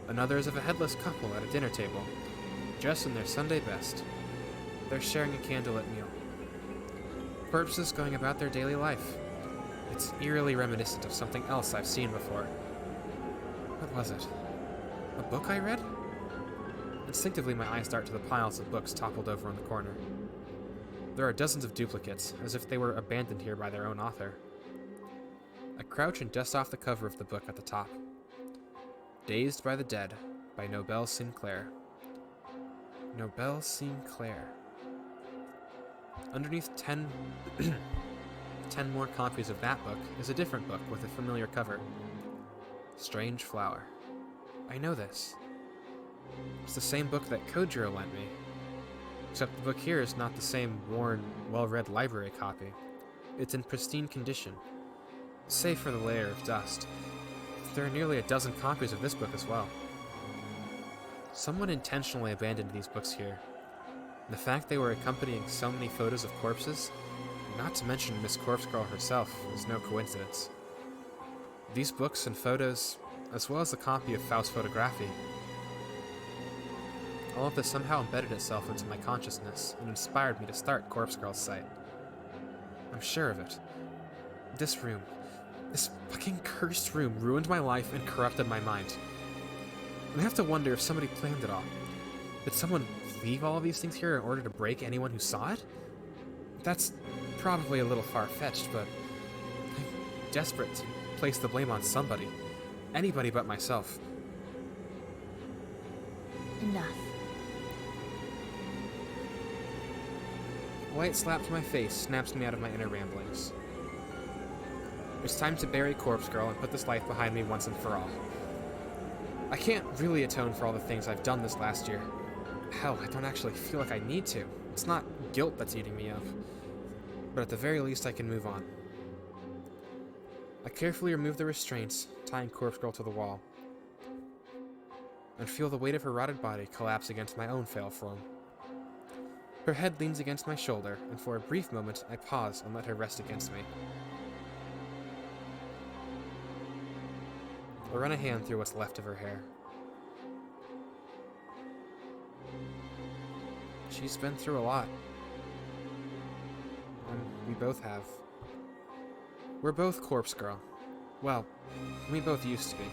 Another is of a headless couple at a dinner table, dressed in their Sunday best. They're sharing a candlelit meal. Corpses going about their daily life. It's eerily reminiscent of something else I've seen before. What was it? A book I read? Instinctively, my eyes dart to the piles of books toppled over in the corner. There are dozens of duplicates, as if they were abandoned here by their own author. I crouch and dust off the cover of the book at the top. Dazed by the Dead, by Nobel Sinclair. Nobel Sinclair. Underneath 10 more copies of that book is a different book with a familiar cover. Strange Flower. I know this. It's the same book that Kojiro lent me. Except the book here is not the same worn, well-read library copy. It's in pristine condition, save for the layer of dust. There are nearly a dozen copies of this book as well. Someone intentionally abandoned these books here. And the fact they were accompanying so many photos of corpses, not to mention Miss Corpse Girl herself, is no coincidence. These books and photos, as well as the copy of Faust Photographie, all of this somehow embedded itself into my consciousness and inspired me to start Corpse Girl's site. I'm sure of it. This room, this fucking cursed room, ruined my life and corrupted my mind. And I have to wonder if somebody planned it all. Did someone leave all of these things here in order to break anyone who saw it? That's probably a little far-fetched, but I'm desperate to place the blame on somebody. Anybody but myself. Enough. A light slap to my face snaps me out of my inner ramblings. It's time to bury Corpse Girl and put this life behind me once and for all. I can't really atone for all the things I've done this last year. Hell, I don't actually feel like I need to. It's not guilt that's eating me up. But at the very least, I can move on. I carefully remove the restraints, tying Corpse Girl to the wall, and feel the weight of her rotted body collapse against my own frail form. Her head leans against my shoulder, and for a brief moment, I pause and let her rest against me. I run a hand through what's left of her hair. She's been through a lot. And we both have. We're both Corpse Girl. Well, we both used to be.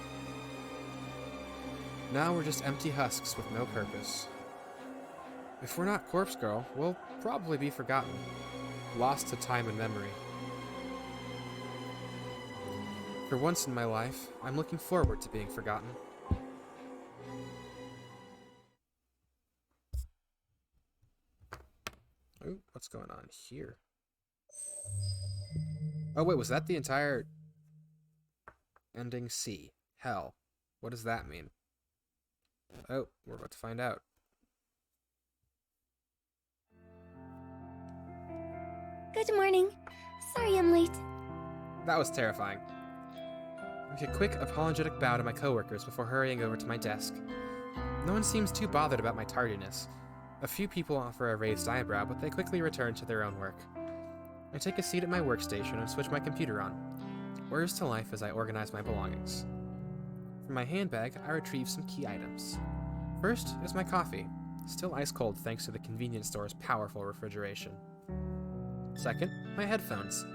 Now we're just empty husks with no purpose. If we're not Corpse Girl, we'll probably be forgotten. Lost to time and memory. For once in my life, I'm looking forward to being forgotten. Ooh, what's going on here? Oh wait, was that the entire ending C? Hell. What does that mean? Oh, we're about to find out. Good morning. Sorry I'm late. That was terrifying. I make a quick, apologetic bow to my coworkers before hurrying over to my desk. No one seems too bothered about my tardiness. A few people offer a raised eyebrow, but they quickly return to their own work. I take a seat at my workstation and switch my computer on. Words to life as I organize my belongings. From my handbag, I retrieve some key items. First is my coffee, still ice cold thanks to the convenience store's powerful refrigeration. Second, my headphones.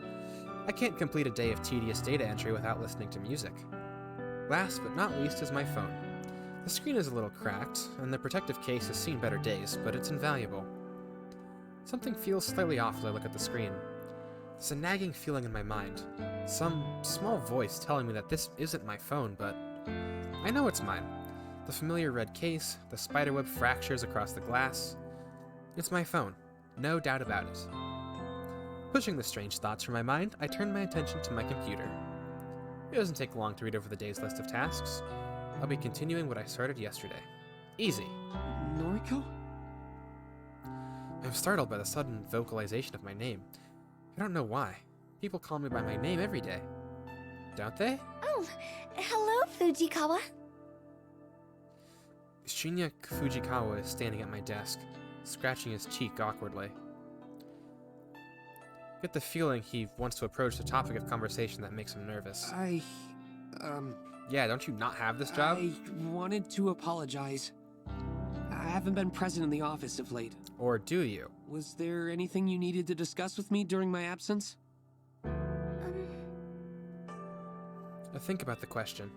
I can't complete a day of tedious data entry without listening to music. Last but not least is my phone. The screen is a little cracked, and the protective case has seen better days, but it's invaluable. Something feels slightly off as I look at the screen. There's a nagging feeling in my mind. Some small voice telling me that this isn't my phone, but I know it's mine. The familiar red case, the spiderweb fractures across the glass. It's my phone, no doubt about it. Pushing the strange thoughts from my mind, I turn my attention to my computer. It doesn't take long to read over the day's list of tasks. I'll be continuing what I started yesterday. Easy. Noriko? I'm startled by the sudden vocalization of my name. I don't know why. People call me by my name every day. Don't they? Oh, hello, Fujikawa. Shinya Fujikawa is standing at my desk, scratching his cheek awkwardly. I get the feeling he wants to approach the topic of conversation that makes him nervous. Yeah, don't you not have this job? I wanted to apologize. I haven't been present in the office of late. Or do you? Was there anything you needed to discuss with me during my absence? I think about the question.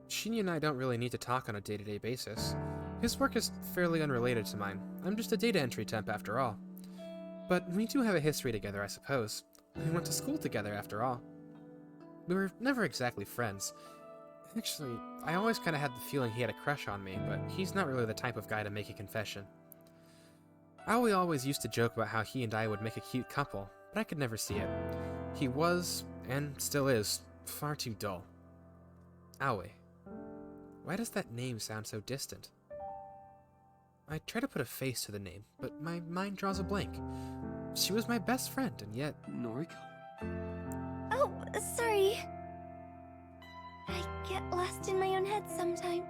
Shinya and I don't really need to talk on a day-to-day basis. His work is fairly unrelated to mine. I'm just a data entry temp after all. But we do have a history together, I suppose. We went to school together after all. We were never exactly friends. Actually, I always kind of had the feeling he had a crush on me, but he's not really the type of guy to make a confession. Aoi always used to joke about how he and I would make a cute couple, but I could never see it. He was, and still is, far too dull. Aoi. Why does that name sound so distant? I try to put a face to the name, but my mind draws a blank. She was my best friend, and yet... Noriko? Oh, sorry. I get lost in my own head sometimes.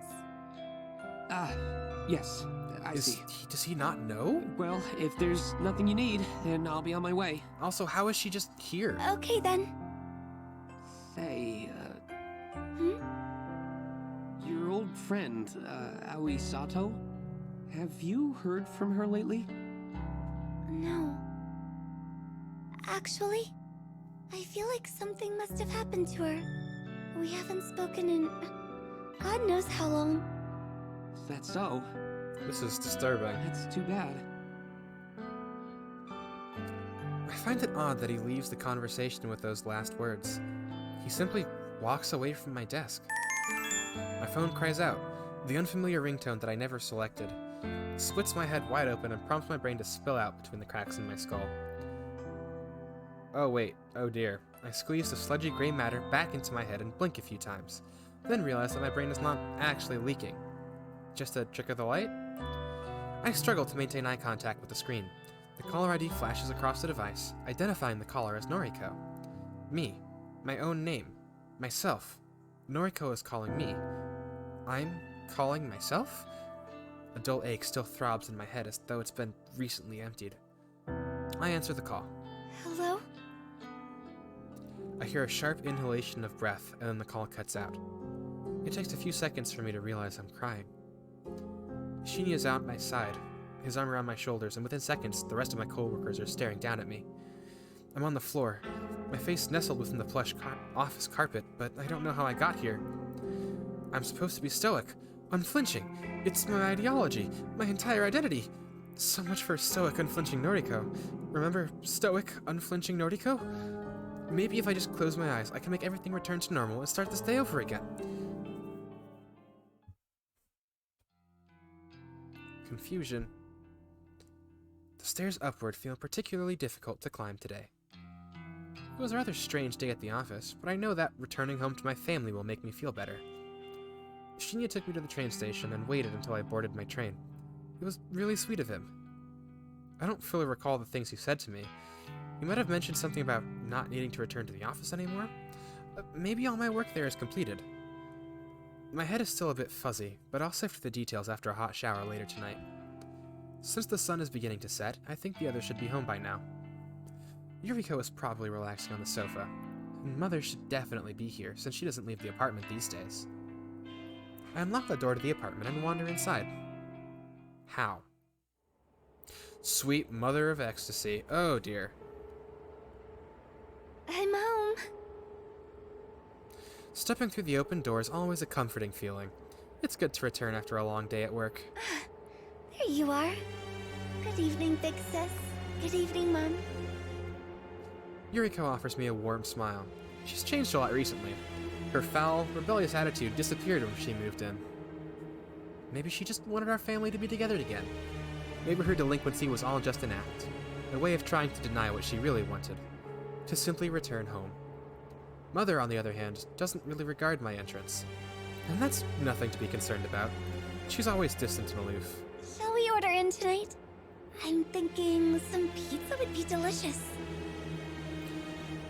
Yes, I see. Does he not know? Well, if there's nothing you need, then I'll be on my way. Also, how is she just here? Okay then. Say, Hmm? your old friend, Aoi Sato? Have you heard from her lately? No. Actually, I feel like something must have happened to her. We haven't spoken in... God knows how long. Is that so? This is disturbing. That's too bad. I find it odd that he leaves the conversation with those last words. He simply walks away from my desk. My phone cries out, the unfamiliar ringtone that I never selected. splits my head wide open and prompts my brain to spill out between the cracks in my skull. Oh wait, oh dear. I squeeze the sludgy gray matter back into my head and blink a few times, then realize that my brain is not actually leaking. Just a trick of the light? I struggle to maintain eye contact with the screen. The caller ID flashes across the device, identifying the caller as Noriko. Me. My own name. Myself. Noriko is calling me. I'm calling myself? A dull ache still throbs in my head as though it's been recently emptied. I answer the call. Hello? I hear a sharp inhalation of breath, and then the call cuts out. It takes a few seconds for me to realize I'm crying. Shinya is out my side, his arm around my shoulders, and within seconds, the rest of my coworkers are staring down at me. I'm on the floor, my face nestled within the plush office carpet, but I don't know how I got here. I'm supposed to be stoic, unflinching. It's my ideology, my entire identity. So much for stoic, unflinching Noriko. Remember stoic, unflinching Noriko? Maybe if I just close my eyes, I can make everything return to normal and start this day over again. Confusion. The stairs upward feel particularly difficult to climb today. It was a rather strange day at the office, but I know that returning home to my family will make me feel better. Shinya took me to the train station and waited until I boarded my train. It was really sweet of him. I don't fully recall the things he said to me. He might have mentioned something about not needing to return to the office anymore. Maybe all my work there is completed. My head is still a bit fuzzy, but I'll sift the details after a hot shower later tonight. Since the sun is beginning to set, I think the others should be home by now. Yuriko is probably relaxing on the sofa, and Mother should definitely be here since she doesn't leave the apartment these days. I unlock the door to the apartment and wander inside. How? Sweet mother of ecstasy. Oh dear. I'm home. Stepping through the open door is always a comforting feeling. It's good to return after a long day at work. There you are. Good evening, big sis. Good evening, Mom. Yuriko offers me a warm smile. She's changed a lot recently. Her foul, rebellious attitude disappeared when she moved in. Maybe she just wanted our family to be together again. Maybe her delinquency was all just an act, a way of trying to deny what she really wanted, to simply return home. Mother, on the other hand, doesn't really regard my entrance, and that's nothing to be concerned about. She's always distant and aloof. Shall we order in tonight? I'm thinking some pizza would be delicious.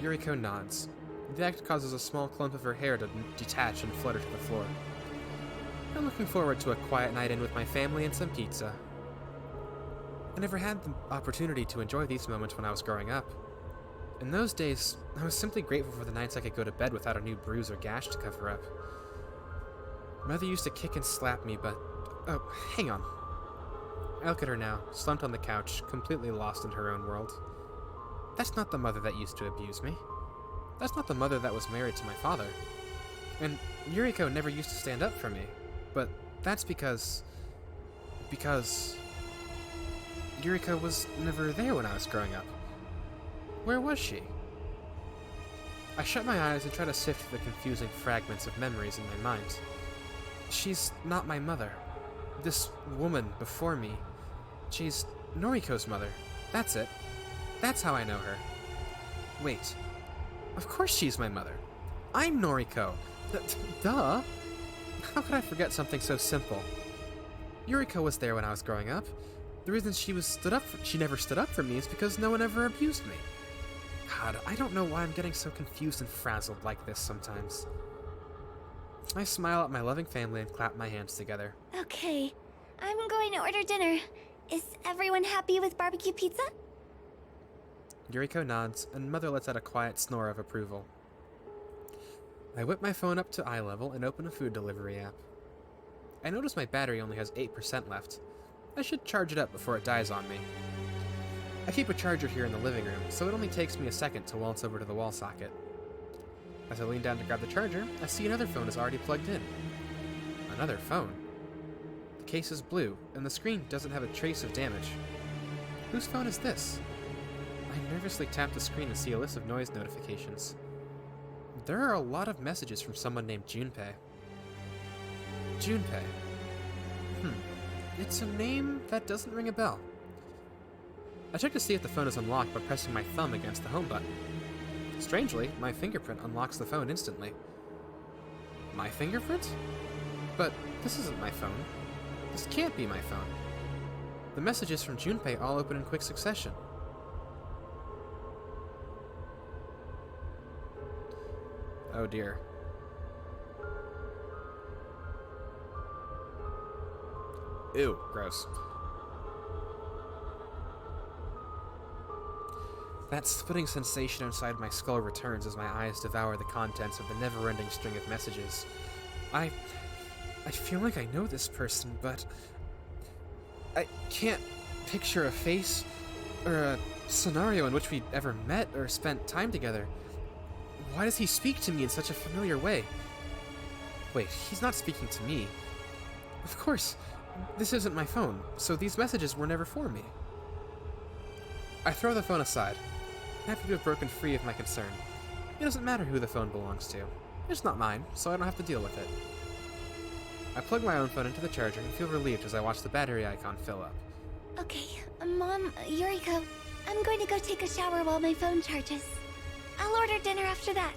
Yuriko nods. The act causes a small clump of her hair to detach and flutter to the floor. I'm looking forward to a quiet night in with my family and some pizza. I never had the opportunity to enjoy these moments when I was growing up. In those days, I was simply grateful for the nights I could go to bed without a new bruise or gash to cover up. Mother used to kick and slap me, but... Oh, hang on. I look at her now, slumped on the couch, completely lost in her own world. That's not the mother that used to abuse me. That's not the mother that was married to my father. And Yuriko never used to stand up for me. But that's because Yuriko was never there when I was growing up. Where was she? I shut my eyes and try to sift through the confusing fragments of memories in my mind. She's not my mother. This woman before me, she's Noriko's mother. That's it. That's how I know her. Wait. Of course she's my mother. I'm Noriko. Duh. How could I forget something so simple? Yuriko was there when I was growing up. The reason she never stood up for me is because no one ever abused me. God, I don't know why I'm getting so confused and frazzled like this sometimes. I smile at my loving family and clap my hands together. Okay, I'm going to order dinner. Is everyone happy with barbecue pizza? Yuriko nods, and Mother lets out a quiet snore of approval. I whip my phone up to eye level and open a food delivery app. I notice my battery only has 8% left. I should charge it up before it dies on me. I keep a charger here in the living room, so it only takes me a second to waltz over to the wall socket. As I lean down to grab the charger, I see another phone is already plugged in. Another phone. The case is blue, and the screen doesn't have a trace of damage. Whose phone is this? I nervously tap the screen and see a list of noise notifications. There are a lot of messages from someone named Junpei. Junpei. It's a name that doesn't ring a bell. I check to see if the phone is unlocked by pressing my thumb against the home button. Strangely, my fingerprint unlocks the phone instantly. My fingerprint? But this isn't my phone. This can't be my phone. The messages from Junpei all open in quick succession. Oh dear. Ew, gross. That splitting sensation inside my skull returns as my eyes devour the contents of the never-ending string of messages. I feel like I know this person, but I can't picture a face or a scenario in which we ever met or spent time together. Why does he speak to me in such a familiar way? Wait, he's not speaking to me. Of course, this isn't my phone, so these messages were never for me. I throw the phone aside, happy to have broken free of my concern. It doesn't matter who the phone belongs to. It's not mine, so I don't have to deal with it. I plug my own phone into the charger and feel relieved as I watch the battery icon fill up. Okay, Mom, Yuriko, I'm going to go take a shower while my phone charges. I'll order dinner after that.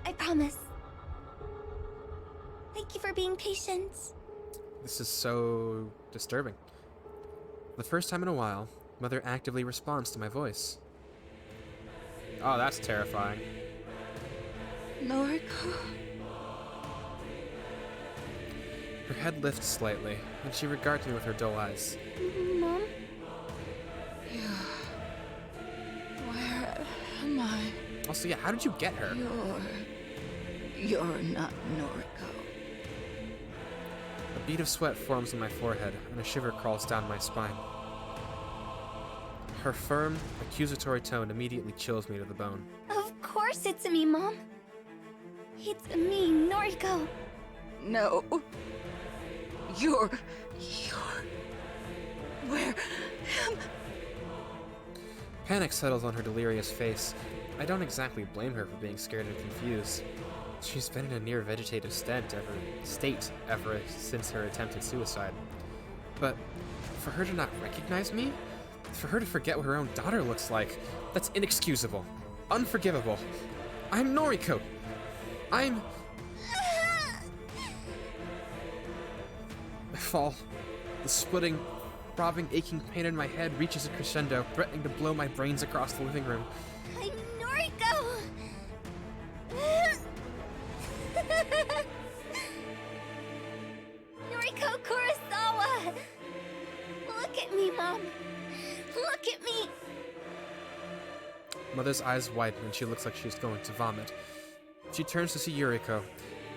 I promise. Thank you for being patient. This is so disturbing. The first time in a while, Mother actively responds to my voice. Oh, that's terrifying. Noriko. Her head lifts slightly, and she regards me with her dull eyes. Mom? Where am I? Also, yeah, how did you get her? You're not Noriko. A bead of sweat forms on my forehead, and a shiver crawls down my spine. Her firm, accusatory tone immediately chills me to the bone. Of course it's me, Mom. It's me, Noriko. No. You're... Where am... Panic settles on her delirious face. I don't exactly blame her for being scared and confused. She's been in a near vegetative state ever since her attempted suicide. But for her to not recognize me? For her to forget what her own daughter looks like? That's inexcusable. Unforgivable. I'm Noriko. I fall. The splitting, throbbing, aching pain in my head reaches a crescendo, threatening to blow my brains across the living room. I'm Noriko! Noriko Kurosawa! Look at me, Mom! Look at me! Mother's eyes widen and she looks like she's going to vomit. She turns to see Yuriko,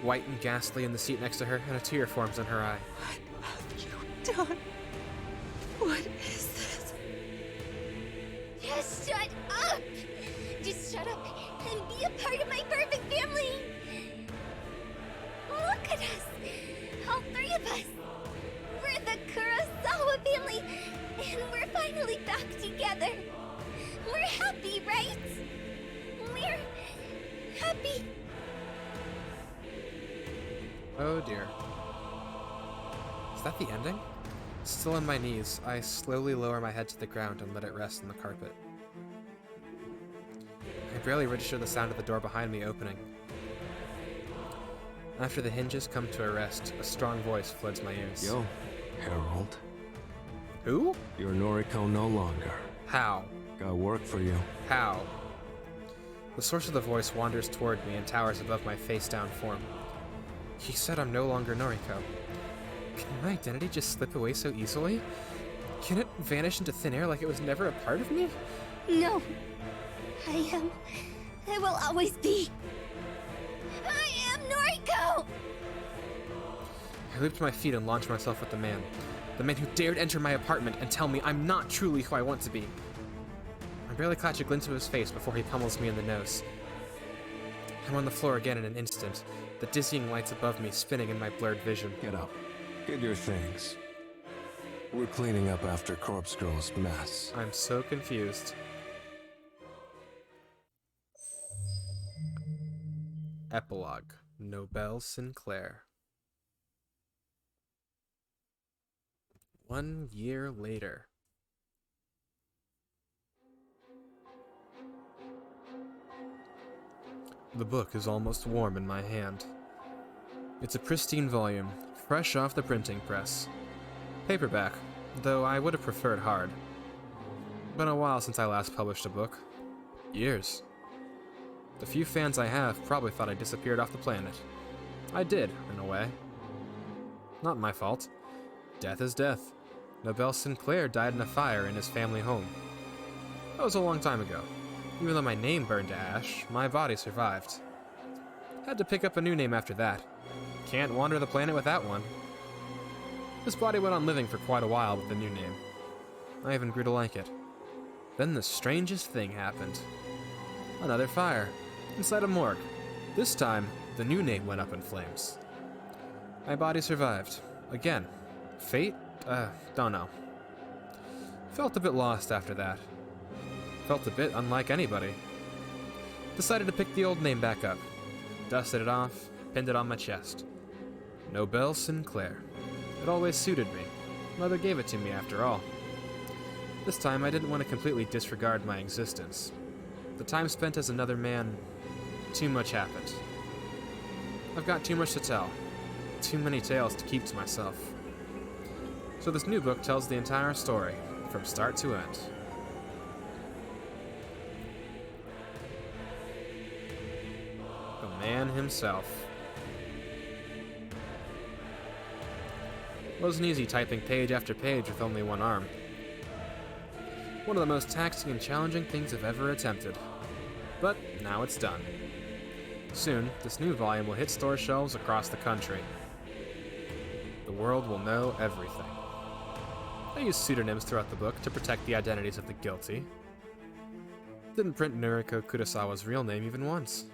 white and ghastly in the seat next to her, and a tear forms in her eye. What have you done? What is this? Just shut up! Just shut up and be a part of my perfect family! Look at us! All three of us! We're the Kurosawa family, and we're finally back together! We're happy, right? We're happy! Oh dear. Is that the ending? Still on my knees, I slowly lower my head to the ground and let it rest on the carpet. I barely register the sound of the door behind me opening. After the hinges come to a rest, a strong voice floods my ears. Yo, Harold. Who? You're Noriko no longer. How? Got work for you. How? The source of the voice wanders toward me and towers above my face-down form. He said I'm no longer Noriko. Can my identity just slip away so easily? Can it vanish into thin air like it was never a part of me? No. I will always be. I am Noriko! I leap to my feet and launch myself at the man who dared enter my apartment and tell me I'm not truly who I want to be. I barely catch a glimpse of his face before he pummels me in the nose. I'm on the floor again in an instant, the dizzying lights above me spinning in my blurred vision. Get up. Get your things. We're cleaning up after Corpse Girl's mess. I'm so confused. Epilogue. Nobel Sinclair. 1 year later. The book is almost warm in my hand. It's a pristine volume, fresh off the printing press. Paperback, though I would have preferred hard. Been a while since I last published a book. Years. The few fans I have probably thought I disappeared off the planet. I did, in a way. Not my fault. Death is death. Nobel Sinclair died in a fire in his family home. That was a long time ago. Even though my name burned to ash, my body survived. Had to pick up a new name after that. Can't wander the planet without one. This body went on living for quite a while with the new name. I even grew to like it. Then the strangest thing happened. Another fire. Inside a morgue. This time, the new name went up in flames. My body survived. Again. Fate? Don't know. Felt a bit lost after that. Felt a bit unlike anybody. Decided to pick the old name back up. Dusted it off, pinned it on my chest. Nobel Sinclair. It always suited me. Mother gave it to me after all. This time I didn't want to completely disregard my existence. The time spent as another man, too much happened. I've got too much to tell. Too many tales to keep to myself. So this new book tells the entire story, from start to end. The man himself. Wasn't easy typing page after page with only one arm. One of the most taxing and challenging things I've ever attempted. But now it's done. Soon, this new volume will hit store shelves across the country. The world will know everything. I used pseudonyms throughout the book to protect the identities of the guilty. Didn't print Noriko Kurosawa's real name even once.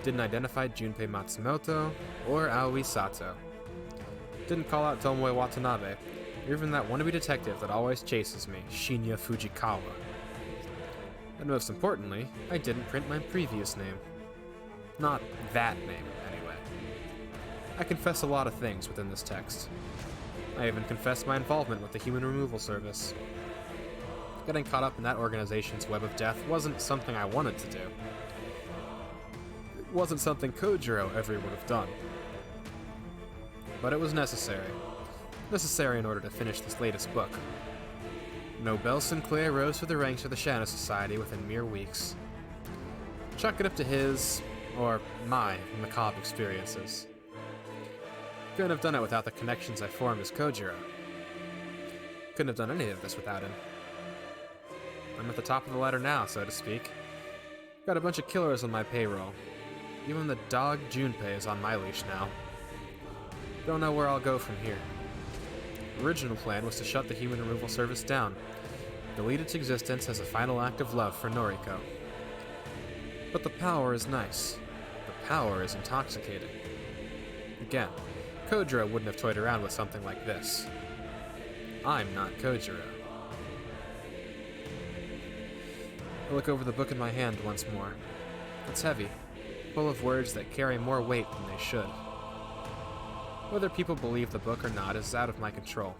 Didn't identify Junpei Matsumoto or Aoi Sato. Didn't call out Tomoe Watanabe, or even that wannabe detective that always chases me, Shinya Fujikawa. And most importantly, I didn't print my previous name. Not that name, anyway. I confess a lot of things within this text. I even confess my involvement with the Human Removal Service. Getting caught up in that organization's web of death wasn't something I wanted to do. It wasn't something Kojiro ever would have done. But it was necessary. Necessary in order to finish this latest book. Nobel Sinclair rose through the ranks of the Shanna Society within mere weeks. Chalk it up to his, or my, macabre experiences. Couldn't have done it without the connections I formed as Kojiro. Couldn't have done any of this without him. I'm at the top of the ladder now, so to speak. Got a bunch of killers on my payroll. Even the dog Junpei is on my leash now. Don't know where I'll go from here. The original plan was to shut the Human Removal Service down, delete its existence as a final act of love for Noriko. But the power is nice. The power is intoxicating. Again, Kojiro wouldn't have toyed around with something like this. I'm not Kojiro. I look over the book in my hand once more. It's heavy, full of words that carry more weight than they should. Whether people believe the book or not is out of my control.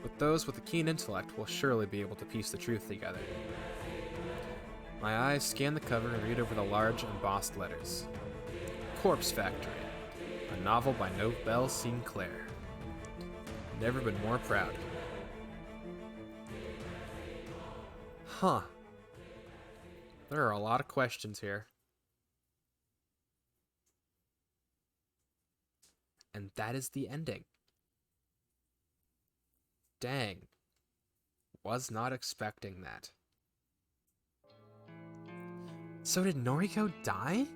But those with a keen intellect will surely be able to piece the truth together. My eyes scan the cover and read over the large, embossed letters. Corpse Factory, a novel by Nobel Sinclair. Never been more proud. Huh. There are a lot of questions here. And that is the ending. Dang. Was not expecting that. So did Noriko die?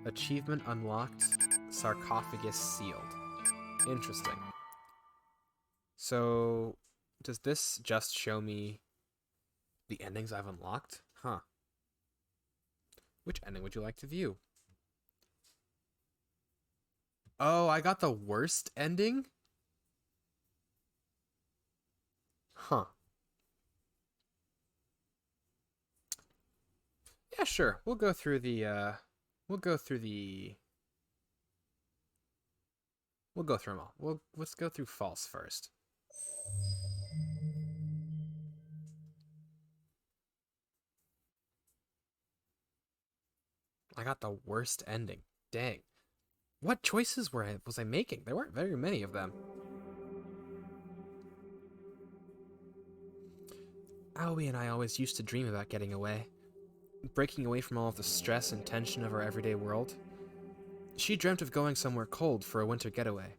Achievement unlocked. Sarcophagus sealed. Interesting. So, does this just show me the endings I've unlocked? Huh. Which ending would you like to view? Oh, I got the worst ending? Huh. Yeah, sure. We'll go through the We'll go through them all. Let's go through false first. I got the worst ending. Dang. What choices was I making? There weren't very many of them. Aoi and I always used to dream about getting away. Breaking away from all of the stress and tension of our everyday world. She dreamt of going somewhere cold for a winter getaway.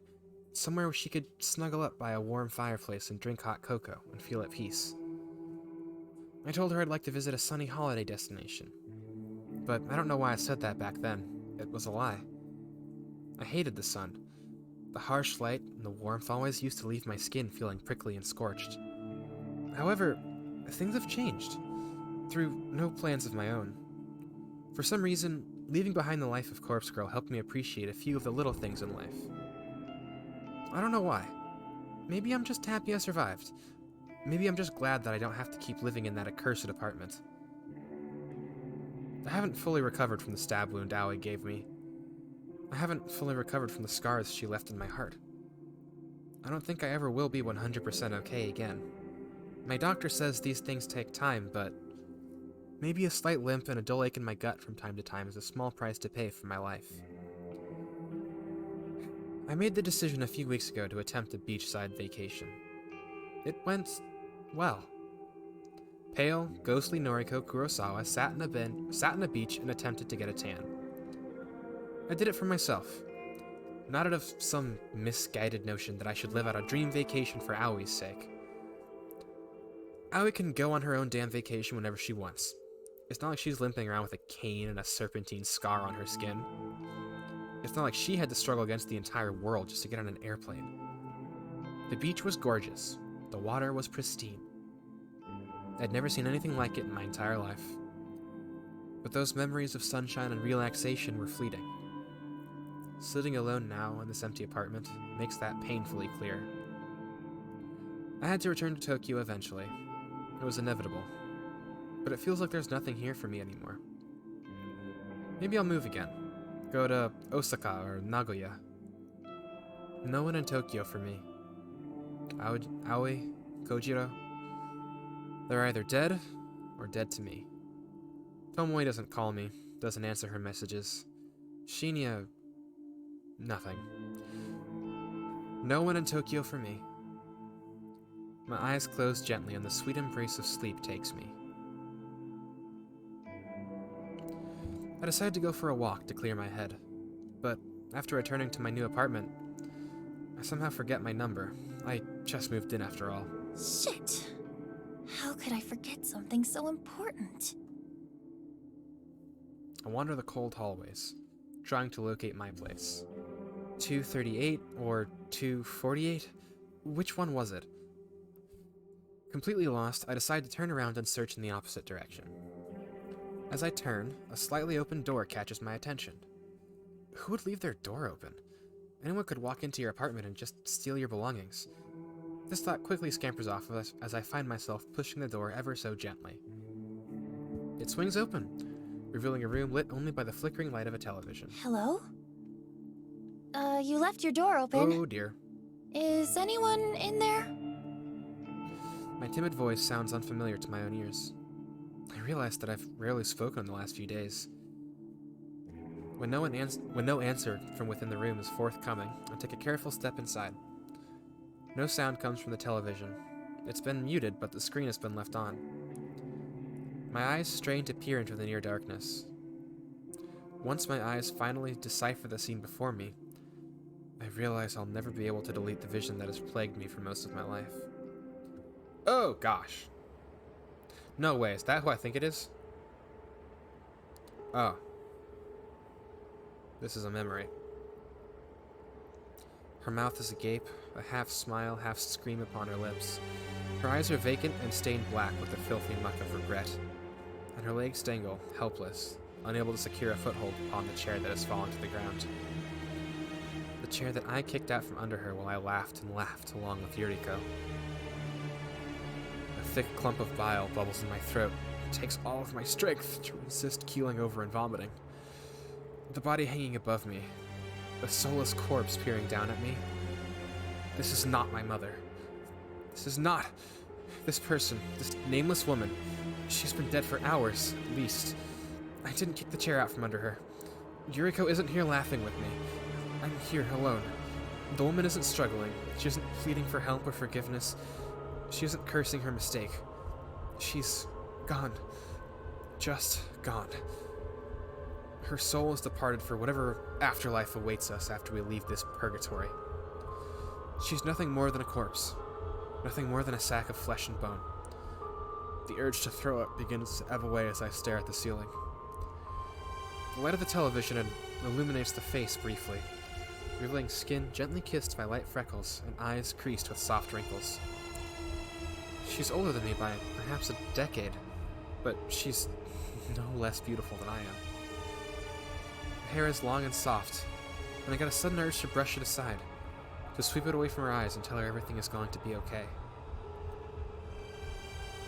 Somewhere where she could snuggle up by a warm fireplace and drink hot cocoa and feel at peace. I told her I'd like to visit a sunny holiday destination. But I don't know why I said that back then. It was a lie. I hated the sun. The harsh light and the warmth always used to leave my skin feeling prickly and scorched. However, things have changed. Through no plans of my own. For some reason, leaving behind the life of Corpse Girl helped me appreciate a few of the little things in life. I don't know why. Maybe I'm just happy I survived. Maybe I'm just glad that I don't have to keep living in that accursed apartment. I haven't fully recovered from the stab wound Aoi gave me. I haven't fully recovered from the scars she left in my heart. I don't think I ever will be 100% okay again. My doctor says these things take time, but maybe a slight limp and a dull ache in my gut from time to time is a small price to pay for my life. I made the decision a few weeks ago to attempt a beachside vacation. It went well. Pale, ghostly Noriko Kurosawa sat in a beach and attempted to get a tan. I did it for myself, not out of some misguided notion that I should live out a dream vacation for Aoi's sake. Aoi can go on her own damn vacation whenever she wants. It's not like she's limping around with a cane and a serpentine scar on her skin. It's not like she had to struggle against the entire world just to get on an airplane. The beach was gorgeous. The water was pristine. I'd never seen anything like it in my entire life. But those memories of sunshine and relaxation were fleeting. Sitting alone now in this empty apartment makes that painfully clear. I had to return to Tokyo eventually. It was inevitable. But it feels like there's nothing here for me anymore. Maybe I'll move again. Go to Osaka or Nagoya. No one in Tokyo for me. Aoi, Kojiro. They're either dead or dead to me. Tomoe doesn't call me, doesn't answer her messages. Shinya... nothing. No one in Tokyo for me. My eyes close gently and the sweet embrace of sleep takes me. I decide to go for a walk to clear my head, but after returning to my new apartment, I somehow forget my number. I just moved in after all. Shit! How could I forget something so important? I wander the cold hallways, trying to locate my place. 238 or 248? Which one was it? Completely lost, I decide to turn around and search in the opposite direction. As I turn, a slightly open door catches my attention. Who would leave their door open? Anyone could walk into your apartment and just steal your belongings. This thought quickly scampers off of us as I find myself pushing the door ever so gently. It swings open, revealing a room lit only by the flickering light of a television. Hello? You left your door open. Oh dear. Is anyone in there? My timid voice sounds unfamiliar to my own ears. I realize that I've rarely spoken in the last few days. When no answer from within the room is forthcoming, I take a careful step inside. No sound comes from the television. It's been muted, but the screen has been left on. My eyes strain to peer into the near darkness. Once my eyes finally decipher the scene before me, I realize I'll never be able to delete the vision that has plagued me for most of my life. Oh gosh. No way, is that who I think it is? Oh. This is a memory. Her mouth is agape, a half smile, half scream upon her lips. Her eyes are vacant and stained black with the filthy muck of regret, and her legs dangle, helpless, unable to secure a foothold upon the chair that has fallen to the ground. The chair that I kicked out from under her while I laughed and laughed along with Yuriko. A thick clump of bile bubbles in my throat. It takes all of my strength to resist keeling over and vomiting. The body hanging above me, A soulless corpse peering down at me. This is not my mother. This is not... This person, this nameless woman, she's been dead for hours, at least. I didn't kick the chair out from under her. Yuriko isn't here laughing with me. I'm here alone. The woman isn't struggling. She isn't pleading for help or forgiveness. She isn't cursing her mistake. She's gone. Just gone. Her soul is departed for whatever afterlife awaits us after we leave this purgatory. She's nothing more than a corpse. Nothing more than a sack of flesh and bone. The urge to throw up begins to ebb away as I stare at the ceiling. The light of the television illuminates the face briefly, revealing skin gently kissed by light freckles and eyes creased with soft wrinkles. She's older than me by perhaps a decade, but she's no less beautiful than I am. Her hair is long and soft, and I get a sudden urge to brush it aside, to sweep it away from her eyes and tell her everything is going to be okay.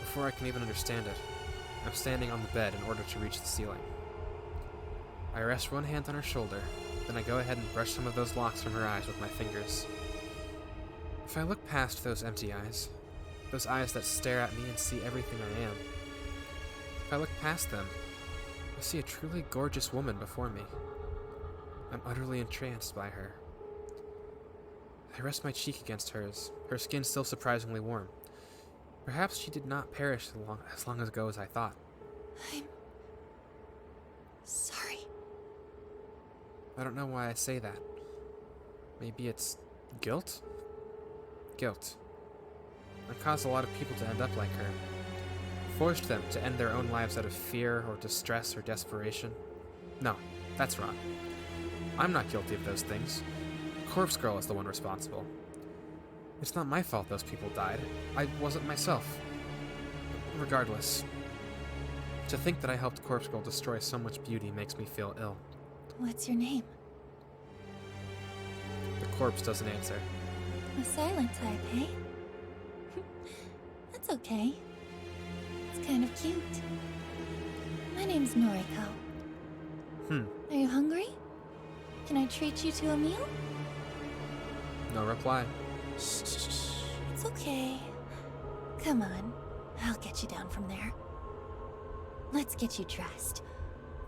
Before I can even understand it, I'm standing on the bed in order to reach the ceiling. I rest one hand on her shoulder, then I go ahead and brush some of those locks from her eyes with my fingers. If I look past those empty eyes, those eyes that stare at me and see everything I am, if I look past them, I see a truly gorgeous woman before me. I'm utterly entranced by her. I rest my cheek against hers, her skin still surprisingly warm. Perhaps she did not perish as long ago as I thought. I'm... sorry. I don't know why I say that. Maybe it's guilt? Guilt. I caused a lot of people to end up like her. Forced them to end their own lives out of fear or distress or desperation. No, that's wrong. I'm not guilty of those things. Corpse Girl is the one responsible. It's not my fault those people died. I wasn't myself. Regardless, to think that I helped Corpse Girl destroy so much beauty makes me feel ill. What's your name? The corpse doesn't answer. A silent type, eh? That's okay. It's kind of cute. My name's Noriko. Are you hungry? Can I treat you to a meal? No reply. Shh. It's okay. Come on. I'll get you down from there. Let's get you dressed.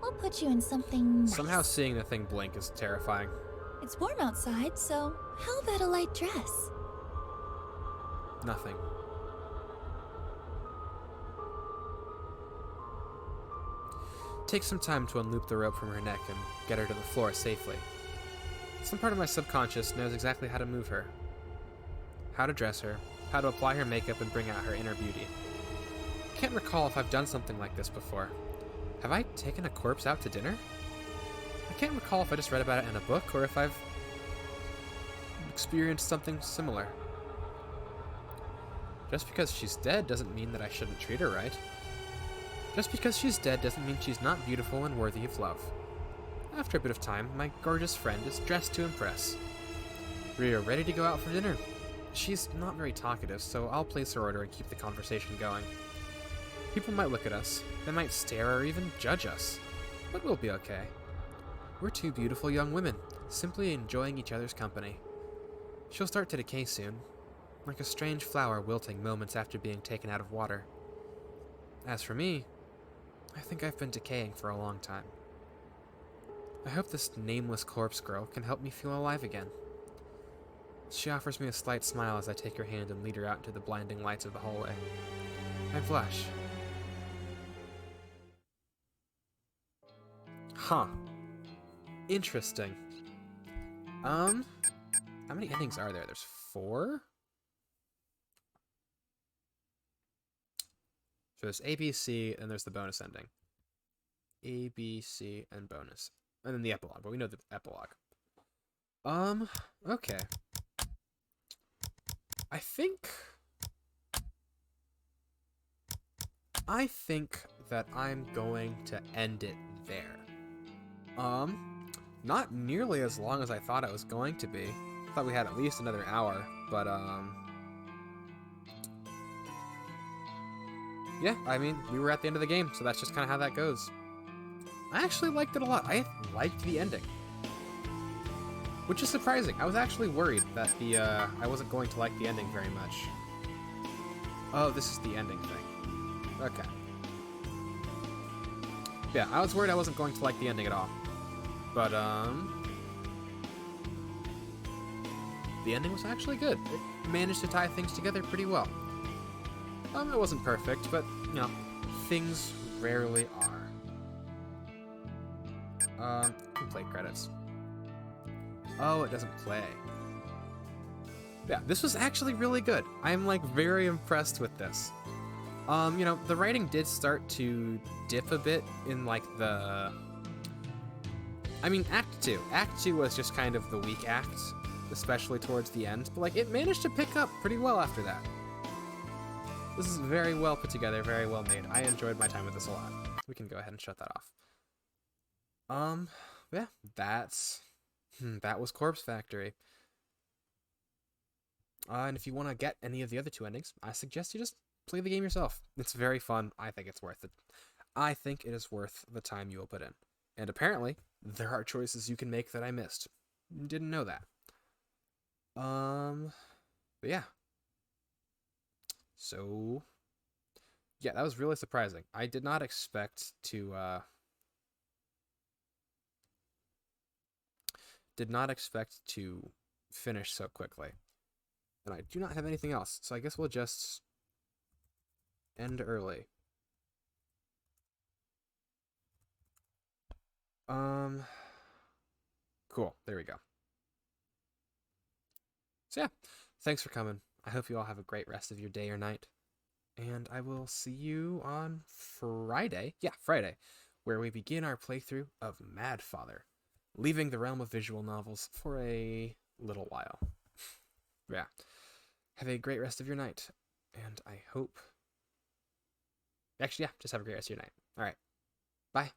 We'll put you in something nice. Somehow seeing the thing blink is terrifying. It's warm outside, so how about a light dress? Nothing. Take some time to unloop the rope from her neck and get her to the floor safely. Some part of my subconscious knows exactly how to move her, how to dress her, how to apply her makeup and bring out her inner beauty. I can't recall if I've done something like this before. Have I taken a corpse out to dinner? I can't recall if I just read about it in a book or if I've experienced something similar. Just because she's dead doesn't mean that I shouldn't treat her right. Just because she's dead doesn't mean she's not beautiful and worthy of love. After a bit of time, my gorgeous friend is dressed to impress. We are ready to go out for dinner. She's not very talkative, so I'll place her order and keep the conversation going. People might look at us, they might stare or even judge us, but we'll be okay. We're two beautiful young women, simply enjoying each other's company. She'll start to decay soon, like a strange flower wilting moments after being taken out of water. As for me, I think I've been decaying for a long time. I hope this nameless corpse girl can help me feel alive again. She offers me a slight smile as I take her hand and lead her out into the blinding lights of the hallway. I blush. Huh. Interesting. How many endings are there? There's 4? So there's A, B, C, and there's the bonus ending. A, B, C, and bonus. And then the epilogue, but we know the epilogue. Okay. I think that I'm going to end it there. Not nearly as long as I thought it was going to be. I thought we had at least another hour, but, yeah, I mean, we were at the end of the game, so that's just kind of how that goes. I actually liked it a lot. I liked the ending. which is surprising. I was actually worried that I wasn't going to like the ending very much. Oh, this is the ending thing. Okay. Yeah, I was worried I wasn't going to like the ending at all. But, the ending was actually good. It managed to tie things together pretty well. It wasn't perfect, but, you know, things rarely are. Play credits. Oh, it doesn't play. Yeah, this was actually really good. I'm, like, very impressed with this. You know, the writing did start to dip a bit in, like, I mean, Act 2. Act 2 was just kind of the weak act, especially towards the end, but, like, it managed to pick up pretty well after that. This is very well put together, very well made. I enjoyed my time with this a lot. We can go ahead and shut that off. Yeah, that was Corpse Factory. And if you want to get any of the other two endings, I suggest you just play the game yourself. It's very fun. I think it's worth it. I think it is worth the time you will put in. And apparently, there are choices you can make that I missed. Didn't know that. But yeah. So, yeah, that was really surprising. I did not expect to, finish so quickly. And I do not have anything else, so I guess we'll just end early. Cool. There we go. So yeah, thanks for coming. I hope you all have a great rest of your day or night. And I will see you on Friday. Yeah, Friday, where we begin our playthrough of Mad Father, leaving the realm of visual novels for a little while. Yeah. Have a great rest of your night. And I hope... Actually, yeah, just have a great rest of your night. All right. Bye.